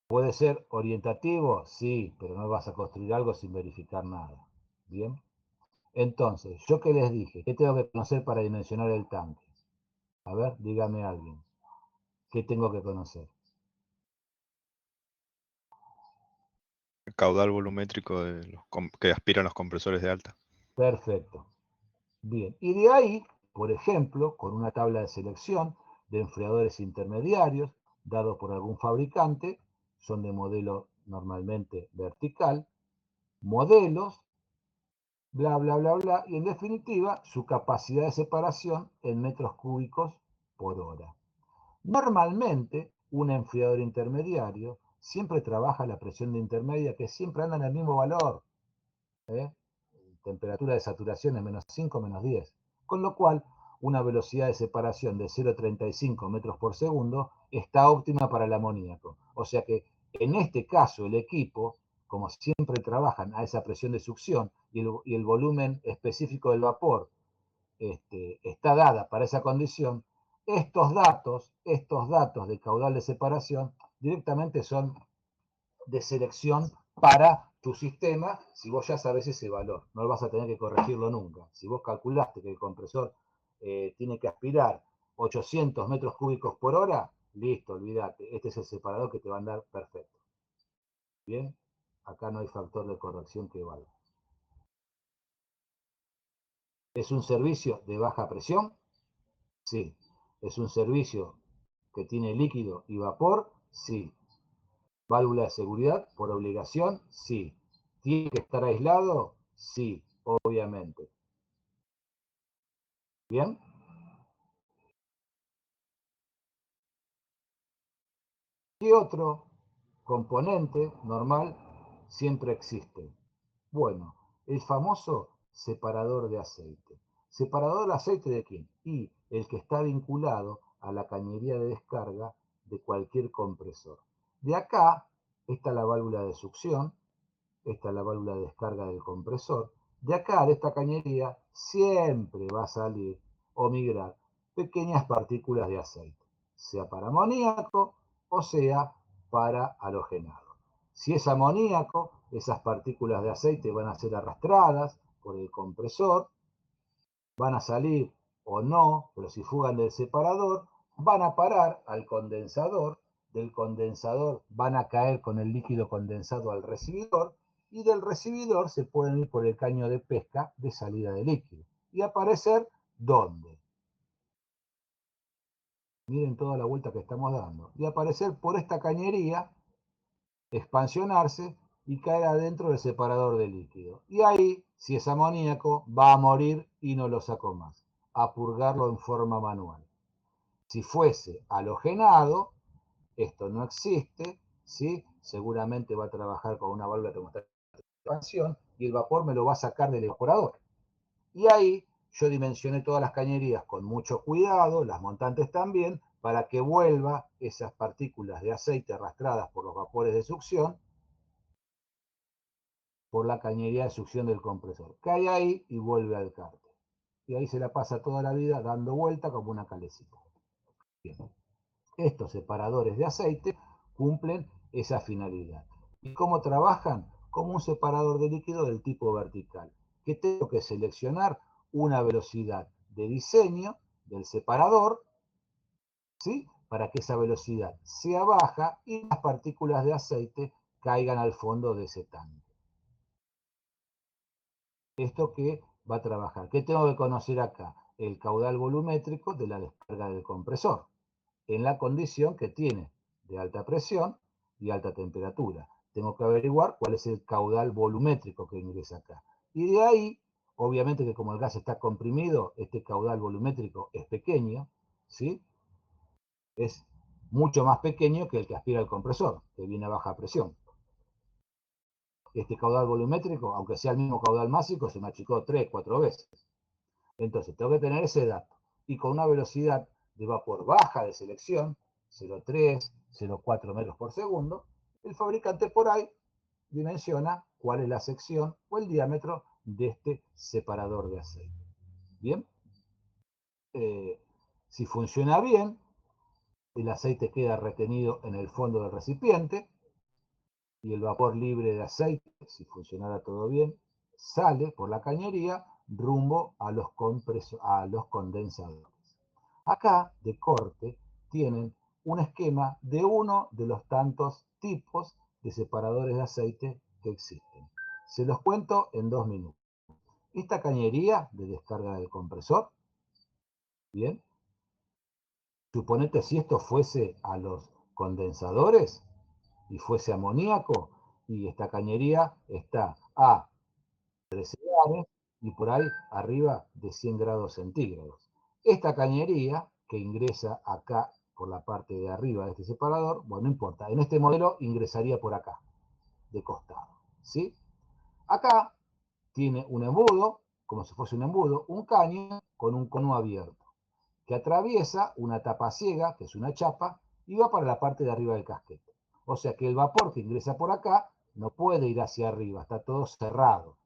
¿Puede ser orientativo? Sí, pero no vas a construir algo sin verificar nada. Bien. Entonces, ¿yo qué les dije? ¿Qué tengo que conocer para dimensionar el tanque? A ver, dígame alguien. ¿Qué tengo que conocer? El caudal volumétrico que aspiran los compresores de alta. Perfecto. Bien. Y de ahí, por ejemplo, con una tabla de selección de enfriadores intermediarios, dados por algún fabricante, son de modelo normalmente vertical, modelos, bla, bla, bla, bla, y en definitiva, su capacidad de separación en metros cúbicos por hora. Normalmente, un enfriador intermediario siempre trabaja a la presión de intermedia, que siempre anda en el mismo valor, ¿eh? Temperatura de saturación es menos 5, menos 10. Con lo cual, una velocidad de separación de 0,35 metros por segundo está óptima para el amoníaco. O sea que en este caso el equipo, como siempre trabajan a esa presión de succión y el volumen específico del vapor está dada para esa condición, estos datos de caudal de separación directamente son de selección para tu sistema si vos ya sabes ese valor. No vas a tener que corregirlo nunca. Si vos calculaste que el compresor tiene que aspirar 800 metros cúbicos por hora, listo, olvídate. Este es el separador que te va a andar perfecto. Bien, acá no hay factor de corrección que valga. ¿Es un servicio de baja presión? Sí. ¿Es un servicio que tiene líquido y vapor? Sí. ¿Válvula de seguridad por obligación? Sí. ¿Tiene que estar aislado? Sí, obviamente. ¿Bien? ¿Qué otro componente normal siempre existe? Bueno, el famoso separador de aceite. ¿Separador de aceite de quién? Y el que está vinculado a la cañería de descarga de cualquier compresor. De acá está la válvula de succión, esta es la válvula de descarga del compresor. De acá, de esta cañería, siempre va a salir o migrar pequeñas partículas de aceite, sea para amoníaco o sea para halogenado. Si es amoníaco, esas partículas de aceite van a ser arrastradas por el compresor, van a salir o no, pero si fugan del separador, van a parar al condensador, del condensador van a caer con el líquido condensado al recibidor, y del recibidor se pueden ir por el caño de pesca de salida de líquido. Y aparecer, ¿dónde? Miren toda la vuelta que estamos dando. Y aparecer por esta cañería, expansionarse y caer adentro del separador de líquido. Y ahí, si es amoníaco, va a morir y no lo saco más. A purgarlo en forma manual. Si fuese halogenado, esto no existe, ¿sí? Seguramente va a trabajar con una válvula termostática de expansión y el vapor me lo va a sacar del evaporador. Y ahí yo dimensioné todas las cañerías con mucho cuidado, las montantes también, para que vuelva esas partículas de aceite arrastradas por los vapores de succión por la cañería de succión del compresor. Cae ahí y vuelve al cárter. Y ahí se la pasa toda la vida dando vuelta como una calecita. Bien. Estos separadores de aceite cumplen esa finalidad. ¿Y cómo trabajan? Como un separador de líquido del tipo vertical, que tengo que seleccionar una velocidad de diseño del separador, ¿sí? Para que esa velocidad sea baja y las partículas de aceite caigan al fondo de ese tanque. Esto que va a trabajar. ¿Qué tengo que conocer acá? El caudal volumétrico de la descarga del compresor, en la condición que tiene de alta presión y alta temperatura. Tengo que averiguar cuál es el caudal volumétrico que ingresa acá. Y de ahí, obviamente que como el gas está comprimido, este caudal volumétrico es pequeño, ¿sí? Es mucho más pequeño que el que aspira el compresor, que viene a baja presión. Este caudal volumétrico, aunque sea el mismo caudal másico, se me achicó 3, 4 veces. Entonces, tengo que tener ese dato. Y con una velocidad de vapor baja de selección, 0,3, 0,4 metros por segundo, el fabricante por ahí dimensiona cuál es la sección o el diámetro de este separador de aceite. Bien, si funciona bien, el aceite queda retenido en el fondo del recipiente y el vapor libre de aceite, si funcionara todo bien, sale por la cañería rumbo a los condensadores. Acá, de corte, tienen un esquema de uno de los tantos tipos de separadores de aceite que existen. Se los cuento en 2 minutos. Esta cañería de descarga del compresor, bien, suponete si esto fuese a los condensadores y fuese amoníaco, y esta cañería está a 13 grados y por ahí arriba de 100 grados centígrados. Esta cañería que ingresa acá por la parte de arriba de este separador, bueno, no importa, en este modelo ingresaría por acá, de costado, ¿sí? Acá tiene un embudo, como si fuese un embudo, un caño con un cono abierto, que atraviesa una tapa ciega, que es una chapa, y va para la parte de arriba del casquete. O sea que el vapor que ingresa por acá no puede ir hacia arriba, está todo cerrado.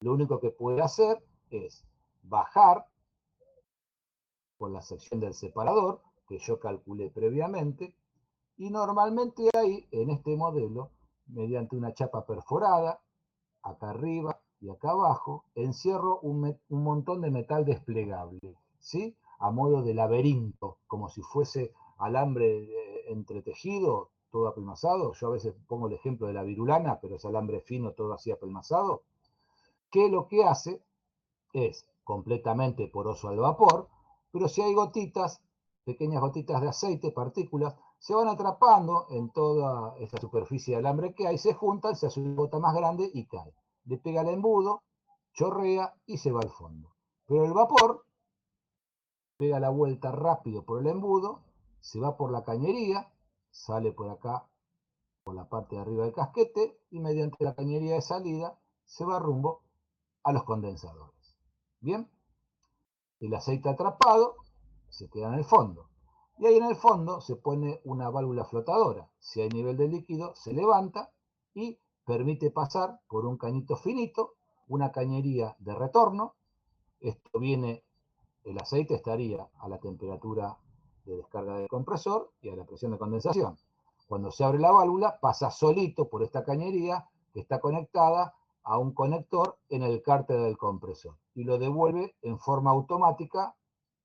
Lo único que puede hacer es bajar por la sección del separador, que yo calculé previamente, y normalmente ahí, en este modelo, mediante una chapa perforada, acá arriba y acá abajo, encierro un montón de metal desplegable, ¿sí? A modo de laberinto, como si fuese alambre entretejido, todo apelmazado. Yo a veces pongo el ejemplo de la virulana, pero es alambre fino, todo así apelmazado, que lo que hace es completamente poroso al vapor, pero si hay gotitas, pequeñas gotitas de aceite, partículas, se van atrapando en toda esta superficie de alambre que hay, se juntan, se hace una gota más grande y cae. Le pega al embudo, chorrea y se va al fondo. Pero el vapor pega la vuelta rápido por el embudo, se va por la cañería, sale por acá, por la parte de arriba del casquete, y mediante la cañería de salida se va rumbo a los condensadores. ¿Bien? El aceite atrapado se queda en el fondo. Y ahí en el fondo se pone una válvula flotadora. Si hay nivel de líquido, se levanta y permite pasar por un cañito finito, una cañería de retorno. Esto viene, el aceite estaría a la temperatura de descarga del compresor y a la presión de condensación. Cuando se abre la válvula, pasa solito por esta cañería que está conectada a un conector en el cárter del compresor y lo devuelve en forma automática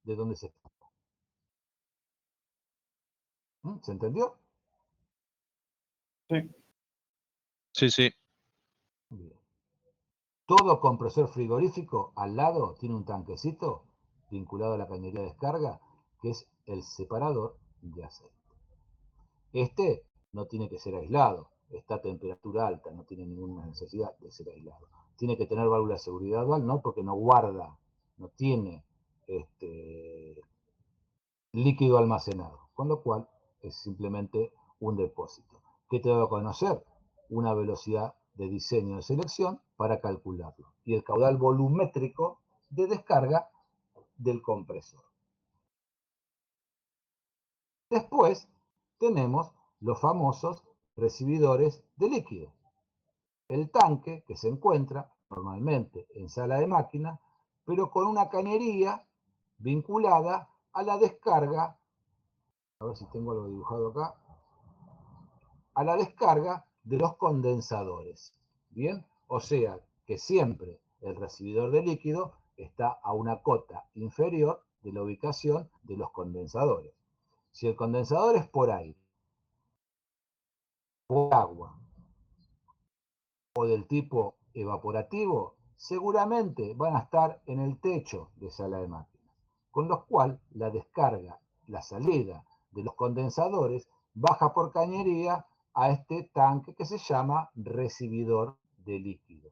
de donde se está. ¿Se entendió? Sí. Sí, sí. Bien. Todo compresor frigorífico al lado tiene un tanquecito vinculado a la cañería de descarga que es el separador de aceite. Este no tiene que ser aislado, está a temperatura alta, no tiene ninguna necesidad de ser aislado. Tiene que tener válvula de seguridad dual, no porque no guarda, no tiene líquido almacenado, con lo cual es simplemente un depósito. ¿Qué tengo que conocer? Una velocidad de diseño de selección para calcularlo. Y el caudal volumétrico de descarga del compresor. Después tenemos los famosos recibidores de líquido. El tanque que se encuentra normalmente en sala de máquina, pero con una cañería vinculada a la descarga, a ver si tengo algo dibujado acá, a la descarga de los condensadores. Bien, o sea que siempre el recibidor de líquido está a una cota inferior de la ubicación de los condensadores. Si el condensador es por aire, por agua o del tipo evaporativo, seguramente van a estar en el techo de sala de máquinas, con lo cual la descarga, la salida de los condensadores baja por cañería a este tanque que se llama recibidor de líquido,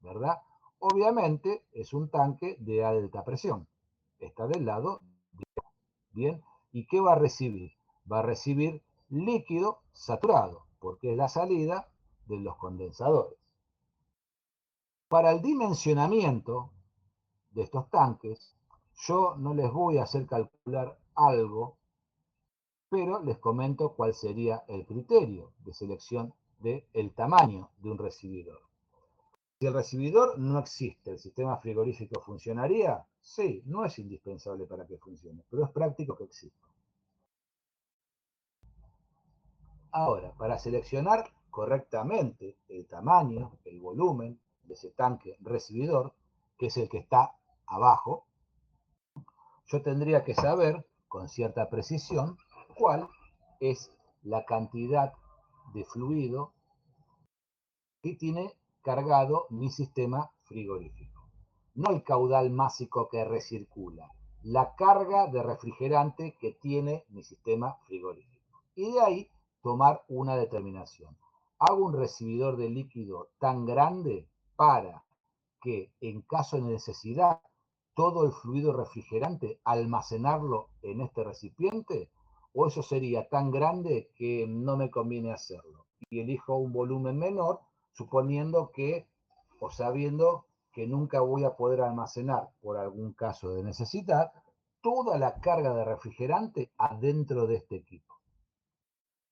¿verdad? Obviamente es un tanque de alta presión, está del lado de bien, ¿y qué va a recibir? Va a recibir líquido saturado, porque es la salida de los condensadores. Para el dimensionamiento de estos tanques, yo no les voy a hacer calcular algo, pero les comento cuál sería el criterio de selección del tamaño de un recibidor. Si el recibidor no existe, ¿el sistema frigorífico funcionaría? Sí, no es indispensable para que funcione, pero es práctico que exista. Ahora, para seleccionar correctamente el tamaño, el volumen de ese tanque recibidor, que es el que está abajo, yo tendría que saber con cierta precisión cuál es la cantidad de fluido que tiene cargado mi sistema frigorífico. No el caudal másico que recircula, la carga de refrigerante que tiene mi sistema frigorífico. Y de ahí tomar una determinación. Hago un recibidor de líquido tan grande para que en caso de necesidad todo el fluido refrigerante almacenarlo en este recipiente, o eso sería tan grande que no me conviene hacerlo. Y elijo un volumen menor, suponiendo que o sabiendo que nunca voy a poder almacenar, por algún caso de necesidad, toda la carga de refrigerante adentro de este equipo.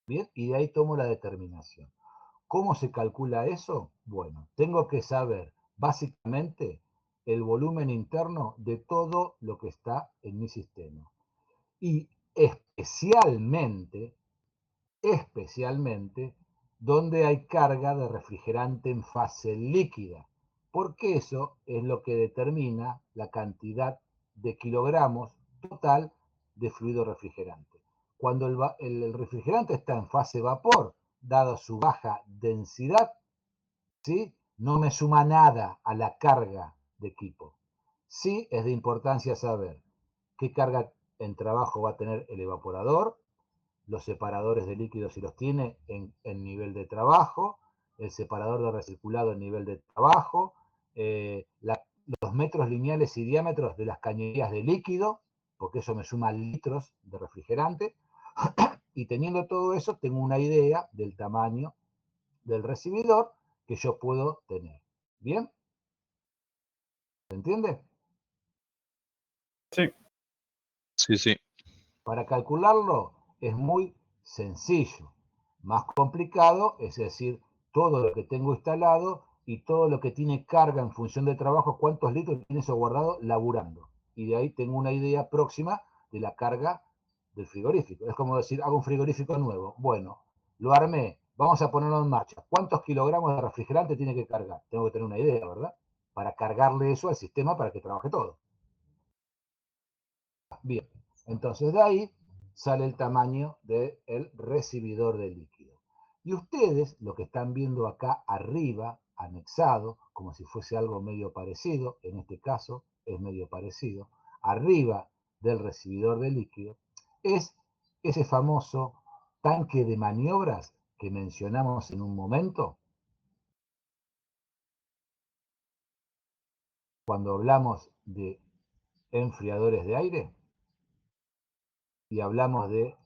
Bien, y de ahí tomo la determinación. ¿Cómo se calcula eso? Bueno, tengo que saber básicamente el volumen interno de todo lo que está en mi sistema. Y especialmente donde hay carga de refrigerante en fase líquida, porque eso es lo que determina la cantidad de kilogramos total de fluido refrigerante. Cuando el refrigerante está en fase vapor, dado su baja densidad, ¿sí? No me suma nada a la carga de equipo. Sí es de importancia saber qué carga en trabajo va a tener el evaporador, los separadores de líquidos si los tiene en nivel de trabajo, el separador de recirculado en nivel de trabajo, los metros lineales y diámetros de las cañerías de líquido, porque eso me suma litros de refrigerante, y teniendo todo eso tengo una idea del tamaño del recibidor que yo puedo tener. ¿Bien? ¿Se entiende? Sí. Sí, sí. Para calcularlo es muy sencillo. Más complicado es decir, todo lo que tengo instalado y todo lo que tiene carga en función de trabajo, cuántos litros tiene eso guardado laburando. Y de ahí tengo una idea próxima de la carga del frigorífico. Es como decir, hago un frigorífico nuevo. Bueno, lo armé, vamos a ponerlo en marcha. ¿Cuántos kilogramos de refrigerante tiene que cargar? Tengo que tener una idea, ¿verdad? Para cargarle eso al sistema para que trabaje todo. Bien, entonces de ahí sale el tamaño del recibidor de líquido. Y ustedes, lo que están viendo acá arriba, anexado, como si fuese algo medio parecido, en este caso es medio parecido, arriba del recibidor de líquido, es ese famoso tanque de maniobras que mencionamos en un momento, cuando hablamos de enfriadores de aire y hablamos de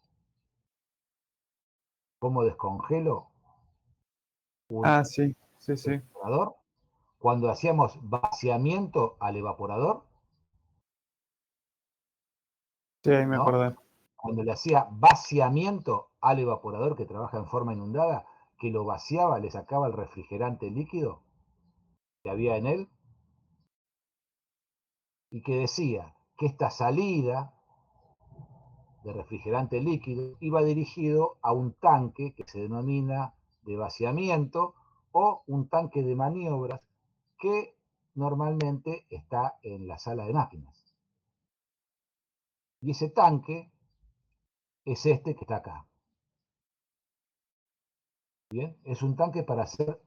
cómo descongelo Ah, sí, sí, sí. evaporador, cuando hacíamos vaciamiento al evaporador, Sí, ahí me ¿no? acordé. Cuando le hacía vaciamiento al evaporador que trabaja en forma inundada, que lo vaciaba, le sacaba el refrigerante líquido que había en él, y que decía que esta salida de refrigerante líquido iba dirigido a un tanque que se denomina de vaciamiento o un tanque de maniobras que normalmente está en la sala de máquinas. Y ese tanque es este que está acá. Bien, es un tanque para hacer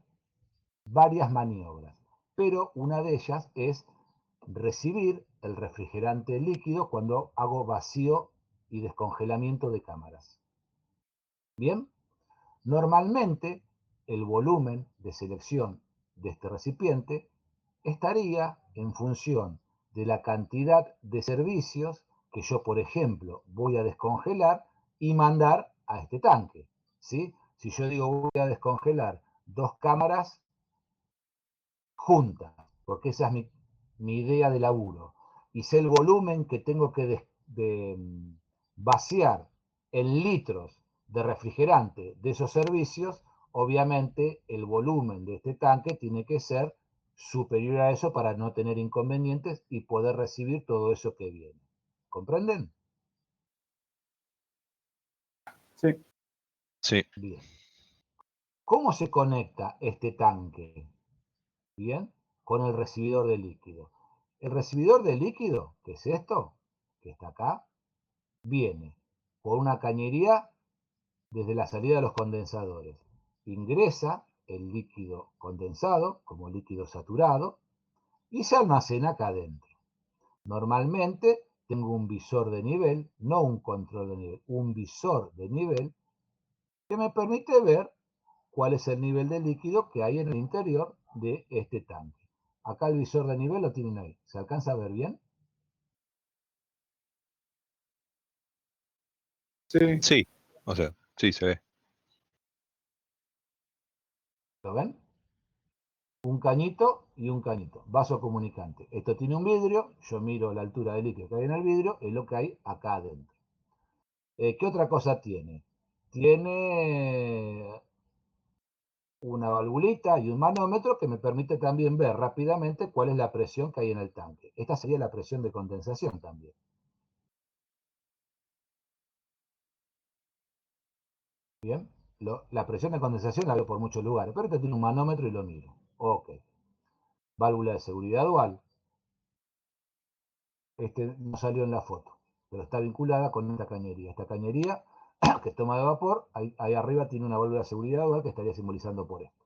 varias maniobras, pero una de ellas es recibir el refrigerante líquido cuando hago vacío y descongelamiento de cámaras. Bien, normalmente el volumen de selección de este recipiente estaría en función de la cantidad de servicios que yo, por ejemplo, voy a descongelar y mandar a este tanque. ¿Sí? Si yo digo voy a descongelar 2 cámaras juntas, porque esa es mi idea de laburo, y sé el volumen que tengo que vaciar en litros de refrigerante de esos servicios, obviamente el volumen de este tanque tiene que ser superior a eso para no tener inconvenientes y poder recibir todo eso que viene. ¿Comprenden? Sí. Sí. Bien. ¿Cómo se conecta este tanque? Bien, con el recibidor de líquido. El recibidor de líquido, que es esto, que está acá, viene por una cañería desde la salida de los condensadores. Ingresa el líquido condensado como líquido saturado y se almacena acá adentro. Normalmente tengo un visor de nivel, no un control de nivel, un visor de nivel que me permite ver cuál es el nivel de líquido que hay en el interior de este tanque. Acá el visor de nivel lo tienen ahí. ¿Se alcanza a ver bien? Sí. Sí. O sea, sí se ve. ¿Lo ven? Un cañito y un cañito. Vaso comunicante. Esto tiene un vidrio. Yo miro la altura del líquido que hay en el vidrio. Es lo que hay acá adentro. ¿Qué otra cosa tiene? Tiene una valvulita y un manómetro que me permite también ver rápidamente cuál es la presión que hay en el tanque. Esta sería la presión de condensación también. Bien, la presión de condensación la veo por muchos lugares, pero este tiene un manómetro y lo miro. Ok. Válvula de seguridad dual. Este no salió en la foto, pero está vinculada con esta cañería. Esta cañería que toma de vapor, ahí arriba tiene una válvula de seguridad dual que estaría simbolizando por esto.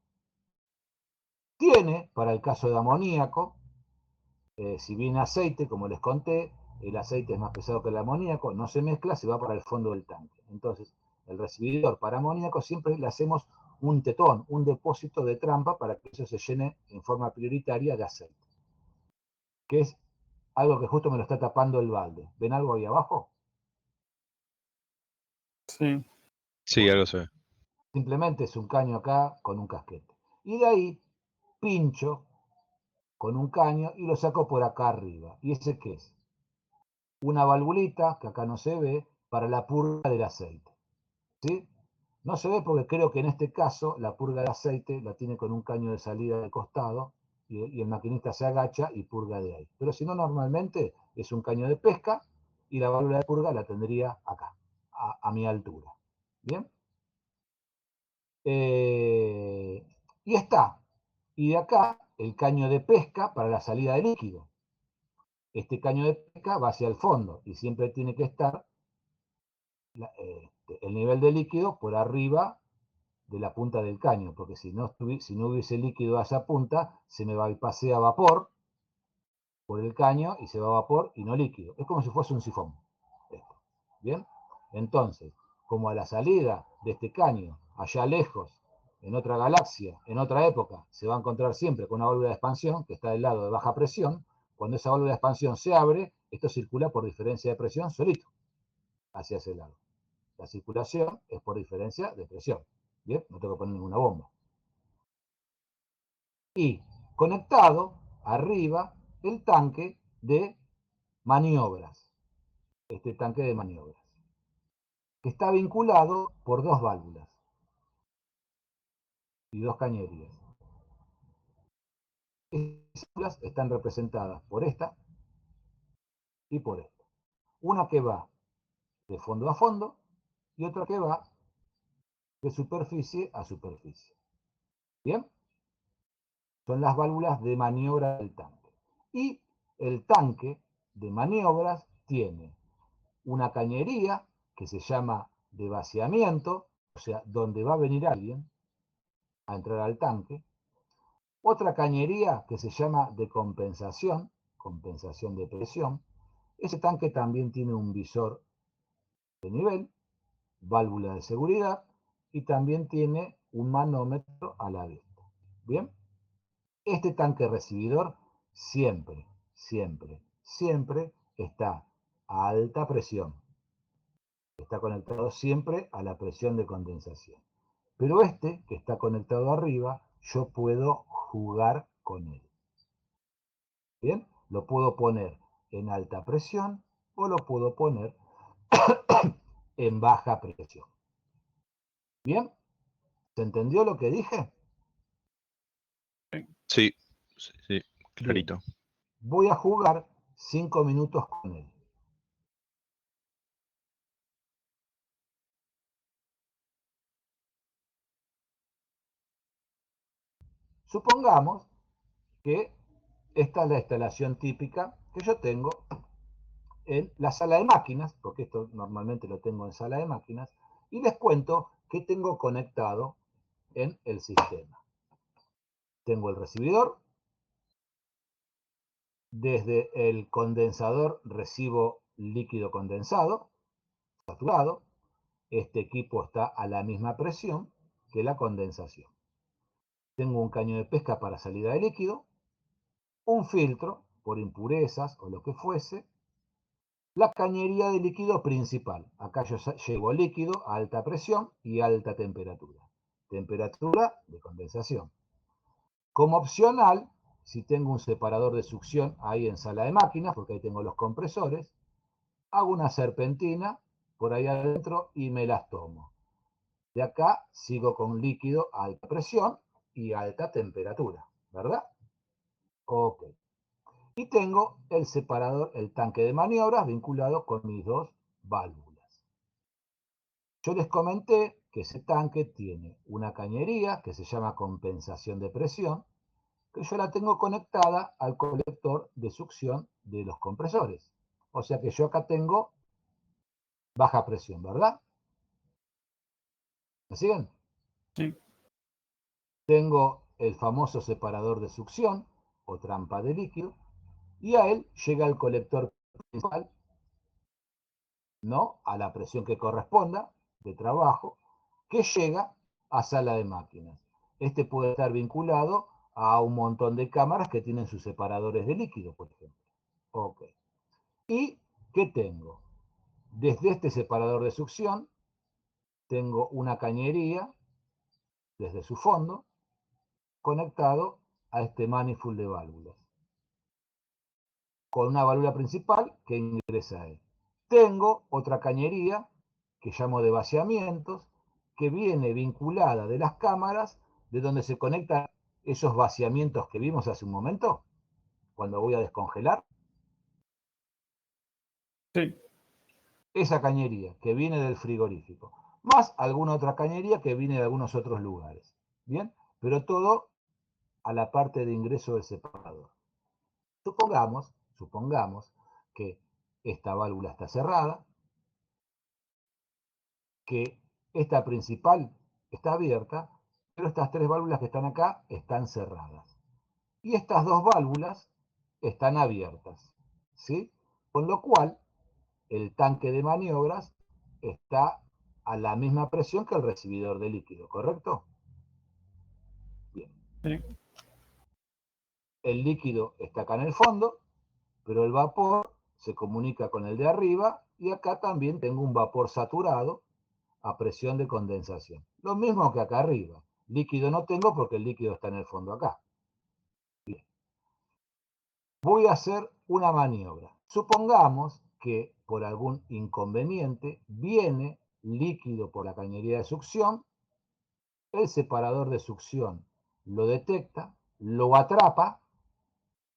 Tiene, para el caso de amoníaco, si viene aceite, como les conté, el aceite es más pesado que el amoníaco, no se mezcla, se va para el fondo del tanque. Entonces, el recibidor para amoníaco siempre le hacemos un tetón, un depósito de trampa para que eso se llene en forma prioritaria de aceite. Que es algo que justo me lo está tapando el balde. ¿Ven algo ahí abajo? Sí. Sí, Bueno, algo se ve. simplemente es un caño acá con un casquete. Y de ahí pincho con un caño y lo saco por acá arriba. ¿Y ese qué es? Una valvulita, que acá no se ve, para la purga del aceite. ¿Sí? No se ve porque creo que en este caso la purga de aceite la tiene con un caño de salida de costado y el maquinista se agacha y purga de ahí. Pero si no, normalmente es un caño de pesca y la válvula de purga la tendría acá, a mi altura. ¿Bien? Y está. Y de acá el caño de pesca para la salida de líquido. Este caño de pesca va hacia el fondo y siempre tiene que estar el nivel de líquido por arriba de la punta del caño, porque si no hubiese líquido a esa punta, se me pasea vapor por el caño y se va vapor y no líquido. Es como si fuese un sifón. Esto. ¿Bien? Entonces, como a la salida de este caño, allá lejos, en otra galaxia, en otra época, se va a encontrar siempre con una válvula de expansión que está del lado de baja presión, cuando esa válvula de expansión se abre, esto circula por diferencia de presión solito hacia ese lado. La circulación es por diferencia de presión. ¿Bien? No tengo que poner ninguna bomba. Y conectado arriba el tanque de maniobras, este tanque de maniobras, que está vinculado por dos válvulas y dos cañerías. Estas válvulas están representadas por esta y por esta. Una que va de fondo a fondo y otra que va de superficie a superficie. ¿Bien? Son las válvulas de maniobra del tanque. Y el tanque de maniobras tiene una cañería que se llama de vaciamiento, o sea, donde va a venir alguien a entrar al tanque. Otra cañería que se llama de compensación, compensación de presión. Ese tanque también tiene un visor de nivel, válvula de seguridad y también tiene un manómetro a la vista. Bien, este tanque recibidor siempre, siempre, siempre está a alta presión. Está conectado siempre a la presión de condensación. Pero este, que está conectado arriba, yo puedo jugar con él. Bien, lo puedo poner en alta presión o lo puedo poner en baja presión. Bien, ¿se entendió lo que dije? Sí, sí, sí, Bien, clarito. voy a jugar 5 minutos con él. Supongamos que esta es la instalación típica que yo tengo en la sala de máquinas, porque esto normalmente lo tengo en sala de máquinas, y les cuento qué tengo conectado en el sistema. Tengo el recibidor, desde el condensador recibo líquido condensado, saturado, este equipo está a la misma presión que la condensación. Tengo un caño de pesca para salida de líquido, un filtro por impurezas o lo que fuese, la cañería de líquido principal. Acá yo llevo líquido a alta presión y alta temperatura. Temperatura de condensación. Como opcional, si tengo un separador de succión ahí en sala de máquinas, porque ahí tengo los compresores, hago una serpentina por ahí adentro y me las tomo. De acá sigo con líquido a alta presión y alta temperatura, ¿verdad? Ok. Y tengo el separador, el tanque de maniobras vinculado con mis dos válvulas. Yo les comenté que ese tanque tiene una cañería que se llama compensación de presión, que yo la tengo conectada al colector de succión de los compresores. O sea que yo acá tengo baja presión, ¿verdad? ¿Me siguen? Sí. Tengo el famoso separador de succión o trampa de líquido y a él llega el colector principal, ¿no? A la presión que corresponda de trabajo, que llega a sala de máquinas. Este puede estar vinculado a un montón de cámaras que tienen sus separadores de líquido, por ejemplo. Ok. ¿Y qué tengo? Desde este separador de succión tengo una cañería desde su fondo conectado a este manifold de válvulas, con una válvula principal que ingresa ahí. Tengo otra cañería que llamo de vaciamientos, que viene vinculada de las cámaras, de donde se conectan esos vaciamientos que vimos hace un momento, cuando voy a descongelar. Sí. Esa cañería que viene del frigorífico, más alguna otra cañería que viene de algunos otros lugares. ¿Bien? Pero todo a la parte de ingreso del separador. Supongamos que esta válvula está cerrada, que esta principal está abierta, pero estas tres válvulas que están acá están cerradas. Y estas dos válvulas están abiertas, ¿sí? Con lo cual, el tanque de maniobras está a la misma presión que el recibidor de líquido, ¿correcto? Bien. Sí. El líquido está acá en el fondo, pero el vapor se comunica con el de arriba y acá también tengo un vapor saturado a presión de condensación. Lo mismo que acá arriba. Líquido no tengo porque el líquido está en el fondo acá. voy a hacer una maniobra. Supongamos que por algún inconveniente viene líquido por la cañería de succión, el separador de succión lo detecta, lo atrapa,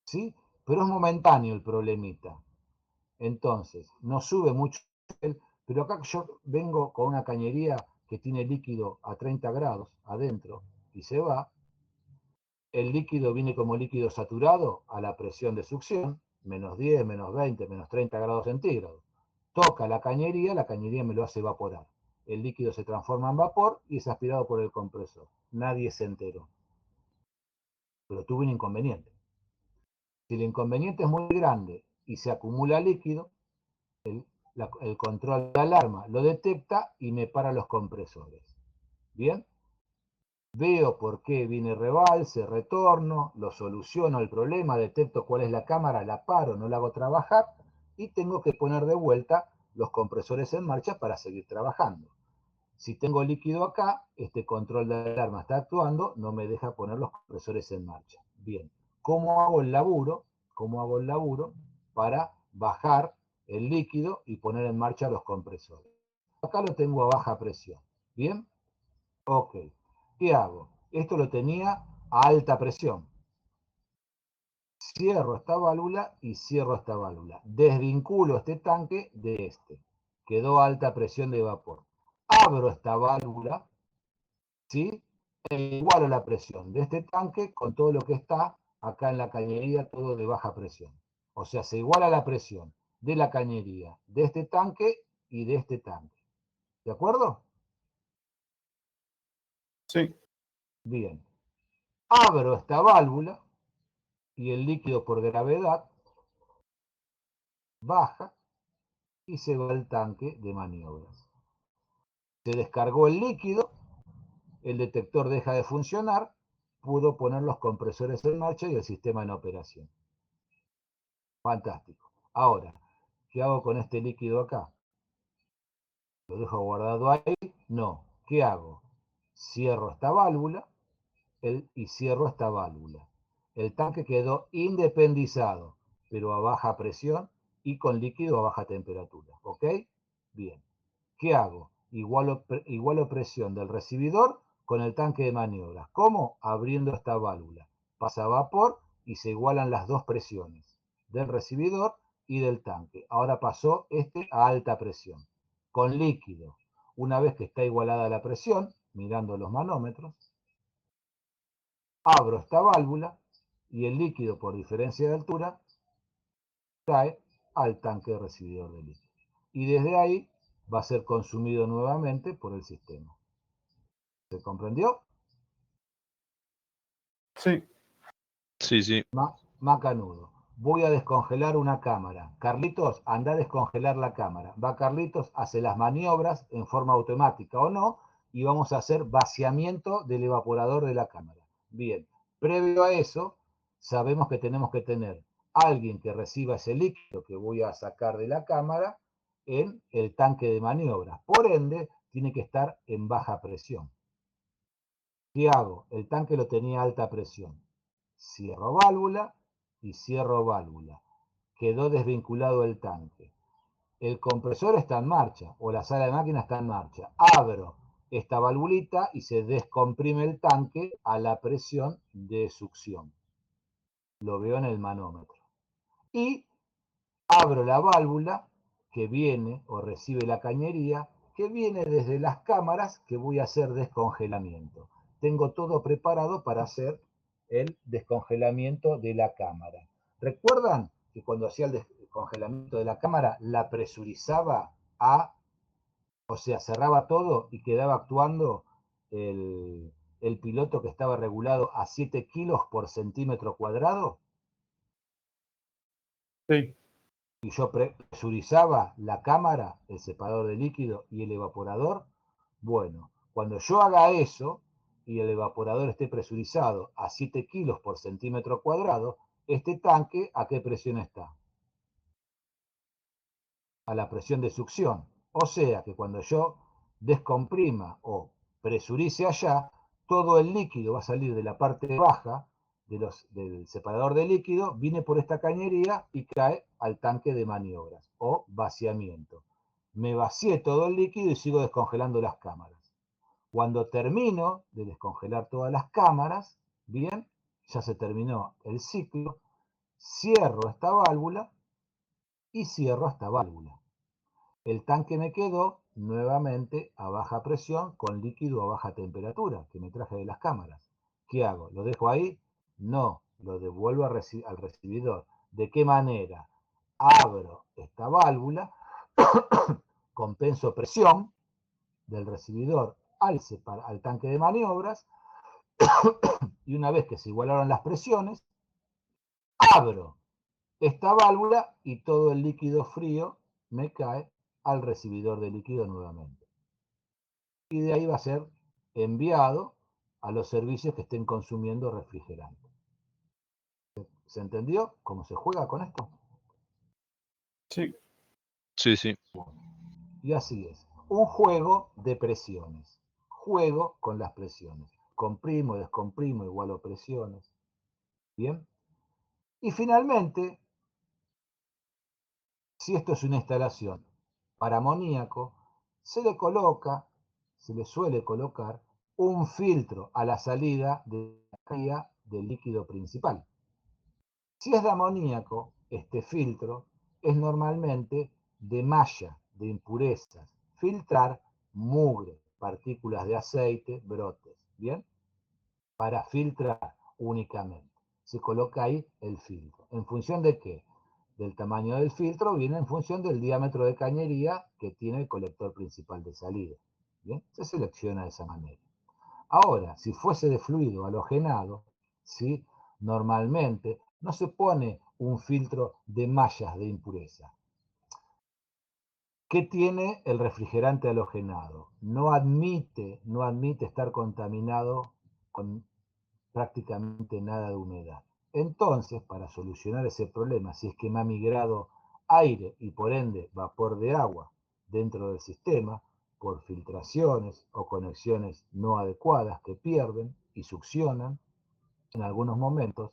¿sí? Pero es momentáneo el problemita. Entonces, no sube mucho, pero acá yo vengo con una cañería que tiene líquido a 30 grados adentro y se va. El líquido viene como líquido saturado a la presión de succión, menos 10, menos 20, menos 30 grados centígrados. Toca la cañería me lo hace evaporar. El líquido se transforma en vapor y es aspirado por el compresor. Nadie se enteró. Pero tuve un inconveniente. Si el inconveniente es muy grande y se acumula líquido, el control de alarma lo detecta y me para los compresores. ¿Bien? Veo por qué viene rebalse, retorno, lo soluciono el problema, detecto cuál es la cámara, la paro, no la hago trabajar y tengo que poner de vuelta los compresores en marcha para seguir trabajando. Si tengo líquido acá, este control de alarma está actuando, no me deja poner los compresores en marcha. Bien, ¿cómo hago el laburo? ¿Cómo hago el laburo para bajar el líquido y poner en marcha los compresores? Acá lo tengo a baja presión. ¿Bien? Ok. ¿Qué hago? Esto lo tenía a alta presión. Cierro esta válvula y cierro esta válvula. Desvinculo este tanque de este. Quedó a alta presión de vapor. Abro esta válvula, ¿sí? E igualo la presión de este tanque con todo lo que está acá en la cañería, todo de baja presión. O sea, se iguala la presión de la cañería, de este tanque y de este tanque. ¿De acuerdo? Sí. Bien. Abro esta válvula y el líquido por gravedad baja y se va al tanque de maniobras. Se descargó el líquido, el detector deja de funcionar, pudo poner los compresores en marcha y el sistema en operación. Fantástico. Ahora, ¿qué hago con este líquido acá? ¿Lo dejo guardado ahí? No. ¿Qué hago? Cierro esta válvula y cierro esta válvula. El tanque quedó independizado, pero a baja presión y con líquido a baja temperatura. ¿Ok? Bien. ¿Qué hago? Igualo presión del recibidor con el tanque de maniobras. ¿Cómo? Abriendo esta válvula. Pasa vapor y se igualan las dos presiones, del recibidor y del tanque. Ahora pasó este a alta presión, con líquido. Una vez que está igualada la presión, mirando los manómetros, abro esta válvula y el líquido, por diferencia de altura, cae al tanque recibidor de líquido. Y desde ahí va a ser consumido nuevamente por el sistema. ¿Se comprendió? Sí. Sí, sí. Macanudo. Voy a descongelar una cámara. Carlitos, anda a descongelar la cámara. Va Carlitos, hace las maniobras en forma automática o no, y vamos a hacer vaciamiento del evaporador de la cámara. Bien, previo a eso, sabemos que tenemos que tener alguien que reciba ese líquido que voy a sacar de la cámara en el tanque de maniobras. Por ende, tiene que estar en baja presión. ¿Qué hago? El tanque lo tenía a alta presión. Cierro válvula y cierro válvula. Quedó desvinculado el tanque. El compresor está en marcha o la sala de máquina está en marcha. Abro esta valvulita y se descomprime el tanque a la presión de succión. Lo veo en el manómetro. Y abro la válvula que viene o recibe la cañería, que viene desde las cámaras que voy a hacer descongelamiento. Tengo todo preparado para hacer el descongelamiento de la cámara. ¿Recuerdan que cuando hacía el descongelamiento de la cámara la presurizaba o sea, cerraba todo y quedaba actuando el piloto que estaba regulado a 7 kilos por centímetro cuadrado? Sí. Y yo presurizaba la cámara, el separador de líquido y el evaporador, bueno, cuando yo haga eso y el evaporador esté presurizado a 7 kilos por centímetro cuadrado, este tanque, ¿a qué presión está? A la presión de succión. O sea que cuando yo descomprima o presurice allá, todo el líquido va a salir de la parte baja del separador de líquido viene por esta cañería y cae al tanque de maniobras o vaciamiento. Me vacié todo el líquido y sigo descongelando las cámaras. Cuando termino de descongelar todas las cámaras, bien, ya se terminó el ciclo, cierro esta válvula y cierro esta válvula. El tanque me quedó nuevamente a baja presión con líquido a baja temperatura que me traje de las cámaras. ¿Qué hago? ¿Lo dejo ahí? No, lo devuelvo al recibidor. ¿De qué manera? Abro esta válvula, compenso presión del recibidor al tanque de maniobras y una vez que se igualaron las presiones, abro esta válvula y todo el líquido frío me cae al recibidor de líquido nuevamente. Y de ahí va a ser enviado a los servicios que estén consumiendo refrigerante. ¿Se entendió cómo se juega con esto? Sí. Sí, sí. Y así es. Un juego de presiones. Juego con las presiones. Comprimo, descomprimo, igualo presiones. Bien. Y finalmente, si esto es una instalación para amoníaco, se le suele colocar un filtro a la salida de la vía del líquido principal. Si es de amoníaco, este filtro es normalmente de malla, de impurezas, filtrar mugre, partículas de aceite, brotes, ¿bien? Para filtrar únicamente. Se coloca ahí el filtro. ¿En función de qué? Del tamaño del filtro viene en función del diámetro de cañería que tiene el colector principal de salida. ¿Bien? Se selecciona de esa manera. Ahora, si fuese de fluido halogenado, ¿sí? Normalmente no se pone un filtro de mallas de impureza. ¿Qué tiene el refrigerante halogenado? No admite estar contaminado con prácticamente nada de humedad. Entonces, para solucionar ese problema, si es que me ha migrado aire y por ende vapor de agua dentro del sistema, por filtraciones o conexiones no adecuadas que pierden y succionan en algunos momentos,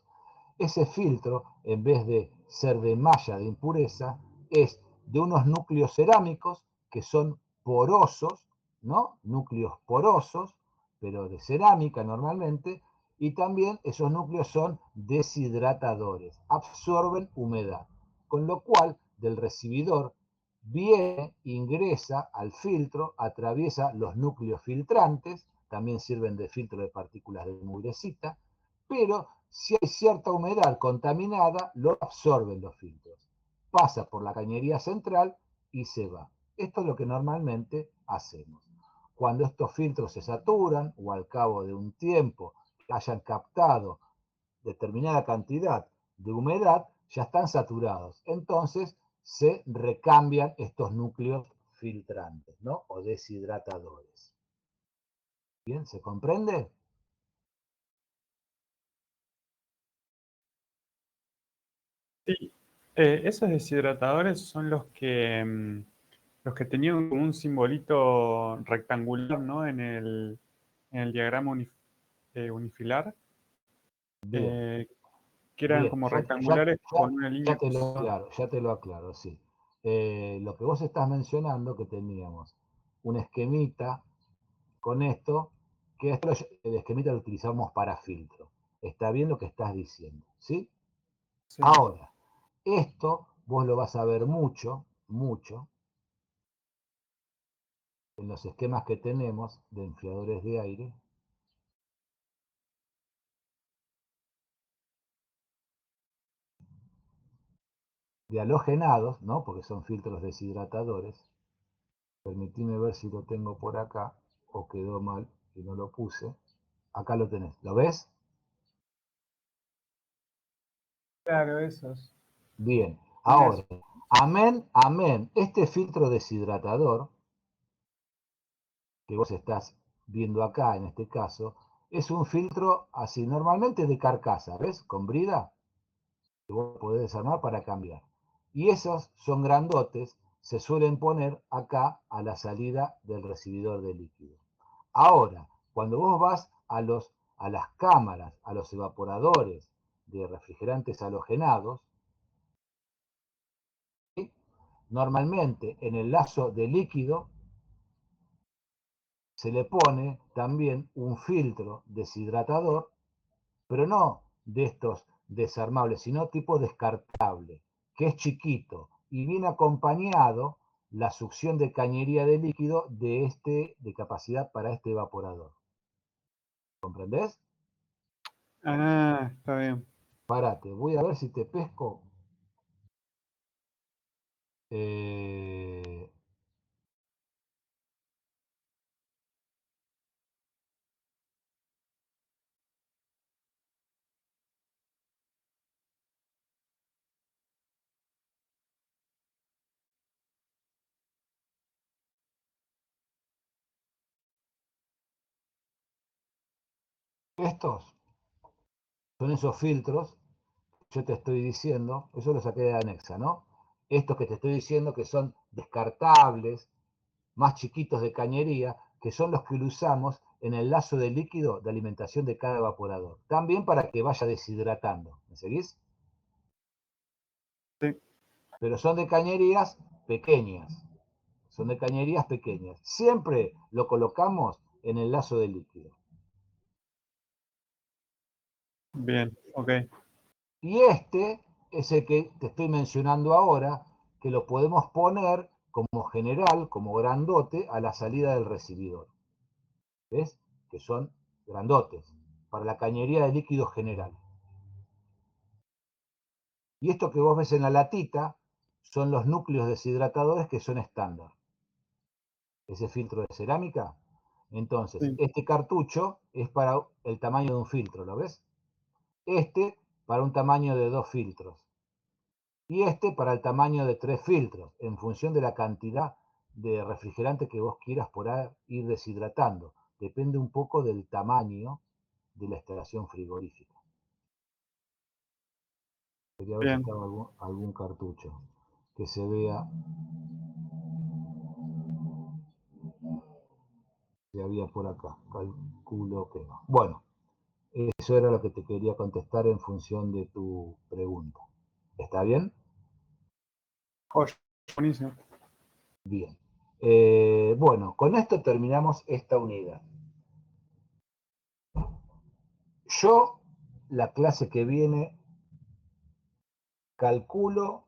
ese filtro, en vez de ser de malla de impureza, es de unos núcleos cerámicos que son porosos, ¿no? Núcleos porosos, pero de cerámica normalmente, y también esos núcleos son deshidratadores, absorben humedad, con lo cual del recibidor viene, ingresa al filtro, atraviesa los núcleos filtrantes, también sirven de filtro de partículas de mugrecita, pero si hay cierta humedad contaminada, lo absorben los filtros. Pasa por la cañería central y se va. Esto es lo que normalmente hacemos. Cuando estos filtros se saturan o al cabo de un tiempo hayan captado determinada cantidad de humedad, ya están saturados. Entonces se recambian estos núcleos filtrantes, ¿no? O deshidratadores. ¿Bien? ¿Se comprende? Sí. Esos deshidratadores son los que tenían como un simbolito rectangular, ¿no? En el diagrama unifilar, Bien. eh, que eran Bien, como rectangulares con una línea cruzada. ya te lo aclaro, sí. Lo que vos estás mencionando, que teníamos un esquemita con esto, que el esquemita lo utilizamos para filtro. Está bien lo que estás diciendo, ¿sí? Sí. Ahora, esto vos lo vas a ver mucho, mucho, en los esquemas que tenemos de enfriadores de aire, de halogenados, ¿no? Porque son filtros deshidratadores. Permitime ver si lo tengo por acá o quedó mal y no lo puse. Acá lo tenés. ¿Lo ves? Claro, esos. Bien. Son Ahora, esos. amén, amén. Este filtro deshidratador que vos estás viendo acá, en este caso, es un filtro así, normalmente de carcasa, ¿ves? Con brida, que vos podés desarmar para cambiar. Y esos son grandotes, se suelen poner acá a la salida del recibidor de líquido. Ahora, cuando vos vas a las cámaras, a los evaporadores de refrigerantes halogenados, ¿sí? Normalmente en el lazo de líquido se le pone también un filtro deshidratador, pero no de estos desarmables, sino tipo descartable, que es chiquito y viene acompañado la succión de cañería de líquido de capacidad para este evaporador. ¿Comprendés? Ah, está bien. Párate, voy a ver si te pesco. Estos son esos filtros, yo te estoy diciendo, eso lo saqué de anexa, ¿no? Estos que te estoy diciendo que son descartables, más chiquitos de cañería, que son los que usamos en el lazo de líquido de alimentación de cada evaporador. También para que vaya deshidratando. ¿Me seguís? Sí. Pero son de cañerías pequeñas. Son de cañerías pequeñas. Siempre lo colocamos en el lazo de líquido. Bien, ok. Y este es el que te estoy mencionando ahora, que lo podemos poner como general, como grandote, a la salida del recibidor. ¿Ves? Que son grandotes, para la cañería de líquido general. Y esto que vos ves en la latita son los núcleos deshidratadores que son estándar. Ese filtro de cerámica. Entonces, Sí. este cartucho es para el tamaño de un filtro, ¿lo ves? Este para un tamaño de 2 filtros. Y este para el tamaño de 3 filtros, en función de la cantidad de refrigerante que vos quieras por ir deshidratando. Depende un poco del tamaño de la instalación frigorífica. Quería ver si Bien. estaba algún cartucho que se vea que había por acá. Calculo que no. Bueno, eso era lo que te quería contestar en función de tu pregunta. ¿Está bien? Oye, buenísimo. Bien. Bueno, con esto terminamos esta unidad. Yo, la clase que viene, calculo,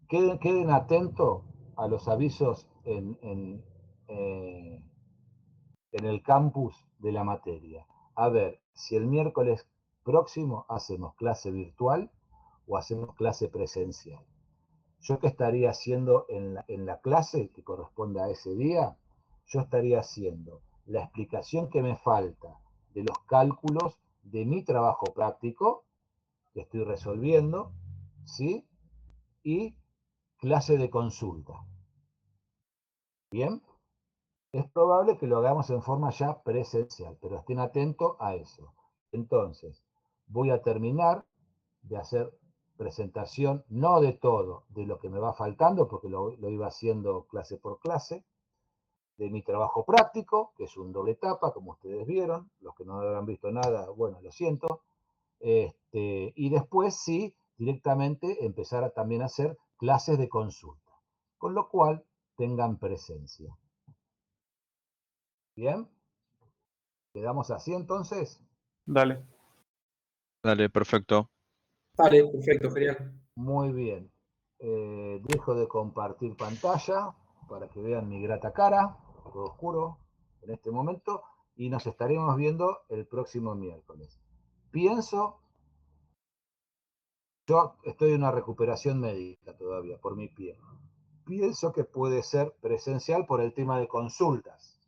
queden atentos a los avisos en el campus de la materia. A ver si el miércoles próximo hacemos clase virtual o hacemos clase presencial. Yo qué estaría haciendo en la clase que corresponde a ese día, yo estaría haciendo la explicación que me falta de los cálculos de mi trabajo práctico que estoy resolviendo, ¿sí? Y clase de consulta. ¿Bien? Es probable que lo hagamos en forma ya presencial, pero estén atentos a eso. Entonces, voy a terminar de hacer presentación, no de todo, de lo que me va faltando, porque lo iba haciendo clase por clase, de mi trabajo práctico, que es un doble etapa, como ustedes vieron. Los que no habrán visto nada, bueno, lo siento. Y después sí, directamente empezar a también hacer clases de consulta, con lo cual tengan presencia. ¿Bien? ¿Quedamos así entonces? Dale. Dale, perfecto. Vale, perfecto, genial. Muy bien. Dejo de compartir pantalla para que vean mi grata cara, todo oscuro en este momento, y nos estaremos viendo el próximo miércoles. Yo estoy en una recuperación médica todavía por mi pie. Pienso que puede ser presencial por el tema de consultas,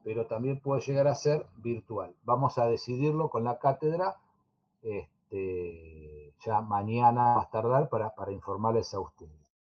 pero también puede llegar a ser virtual. Vamos a decidirlo con la cátedra ya mañana más tardar para informarles a ustedes.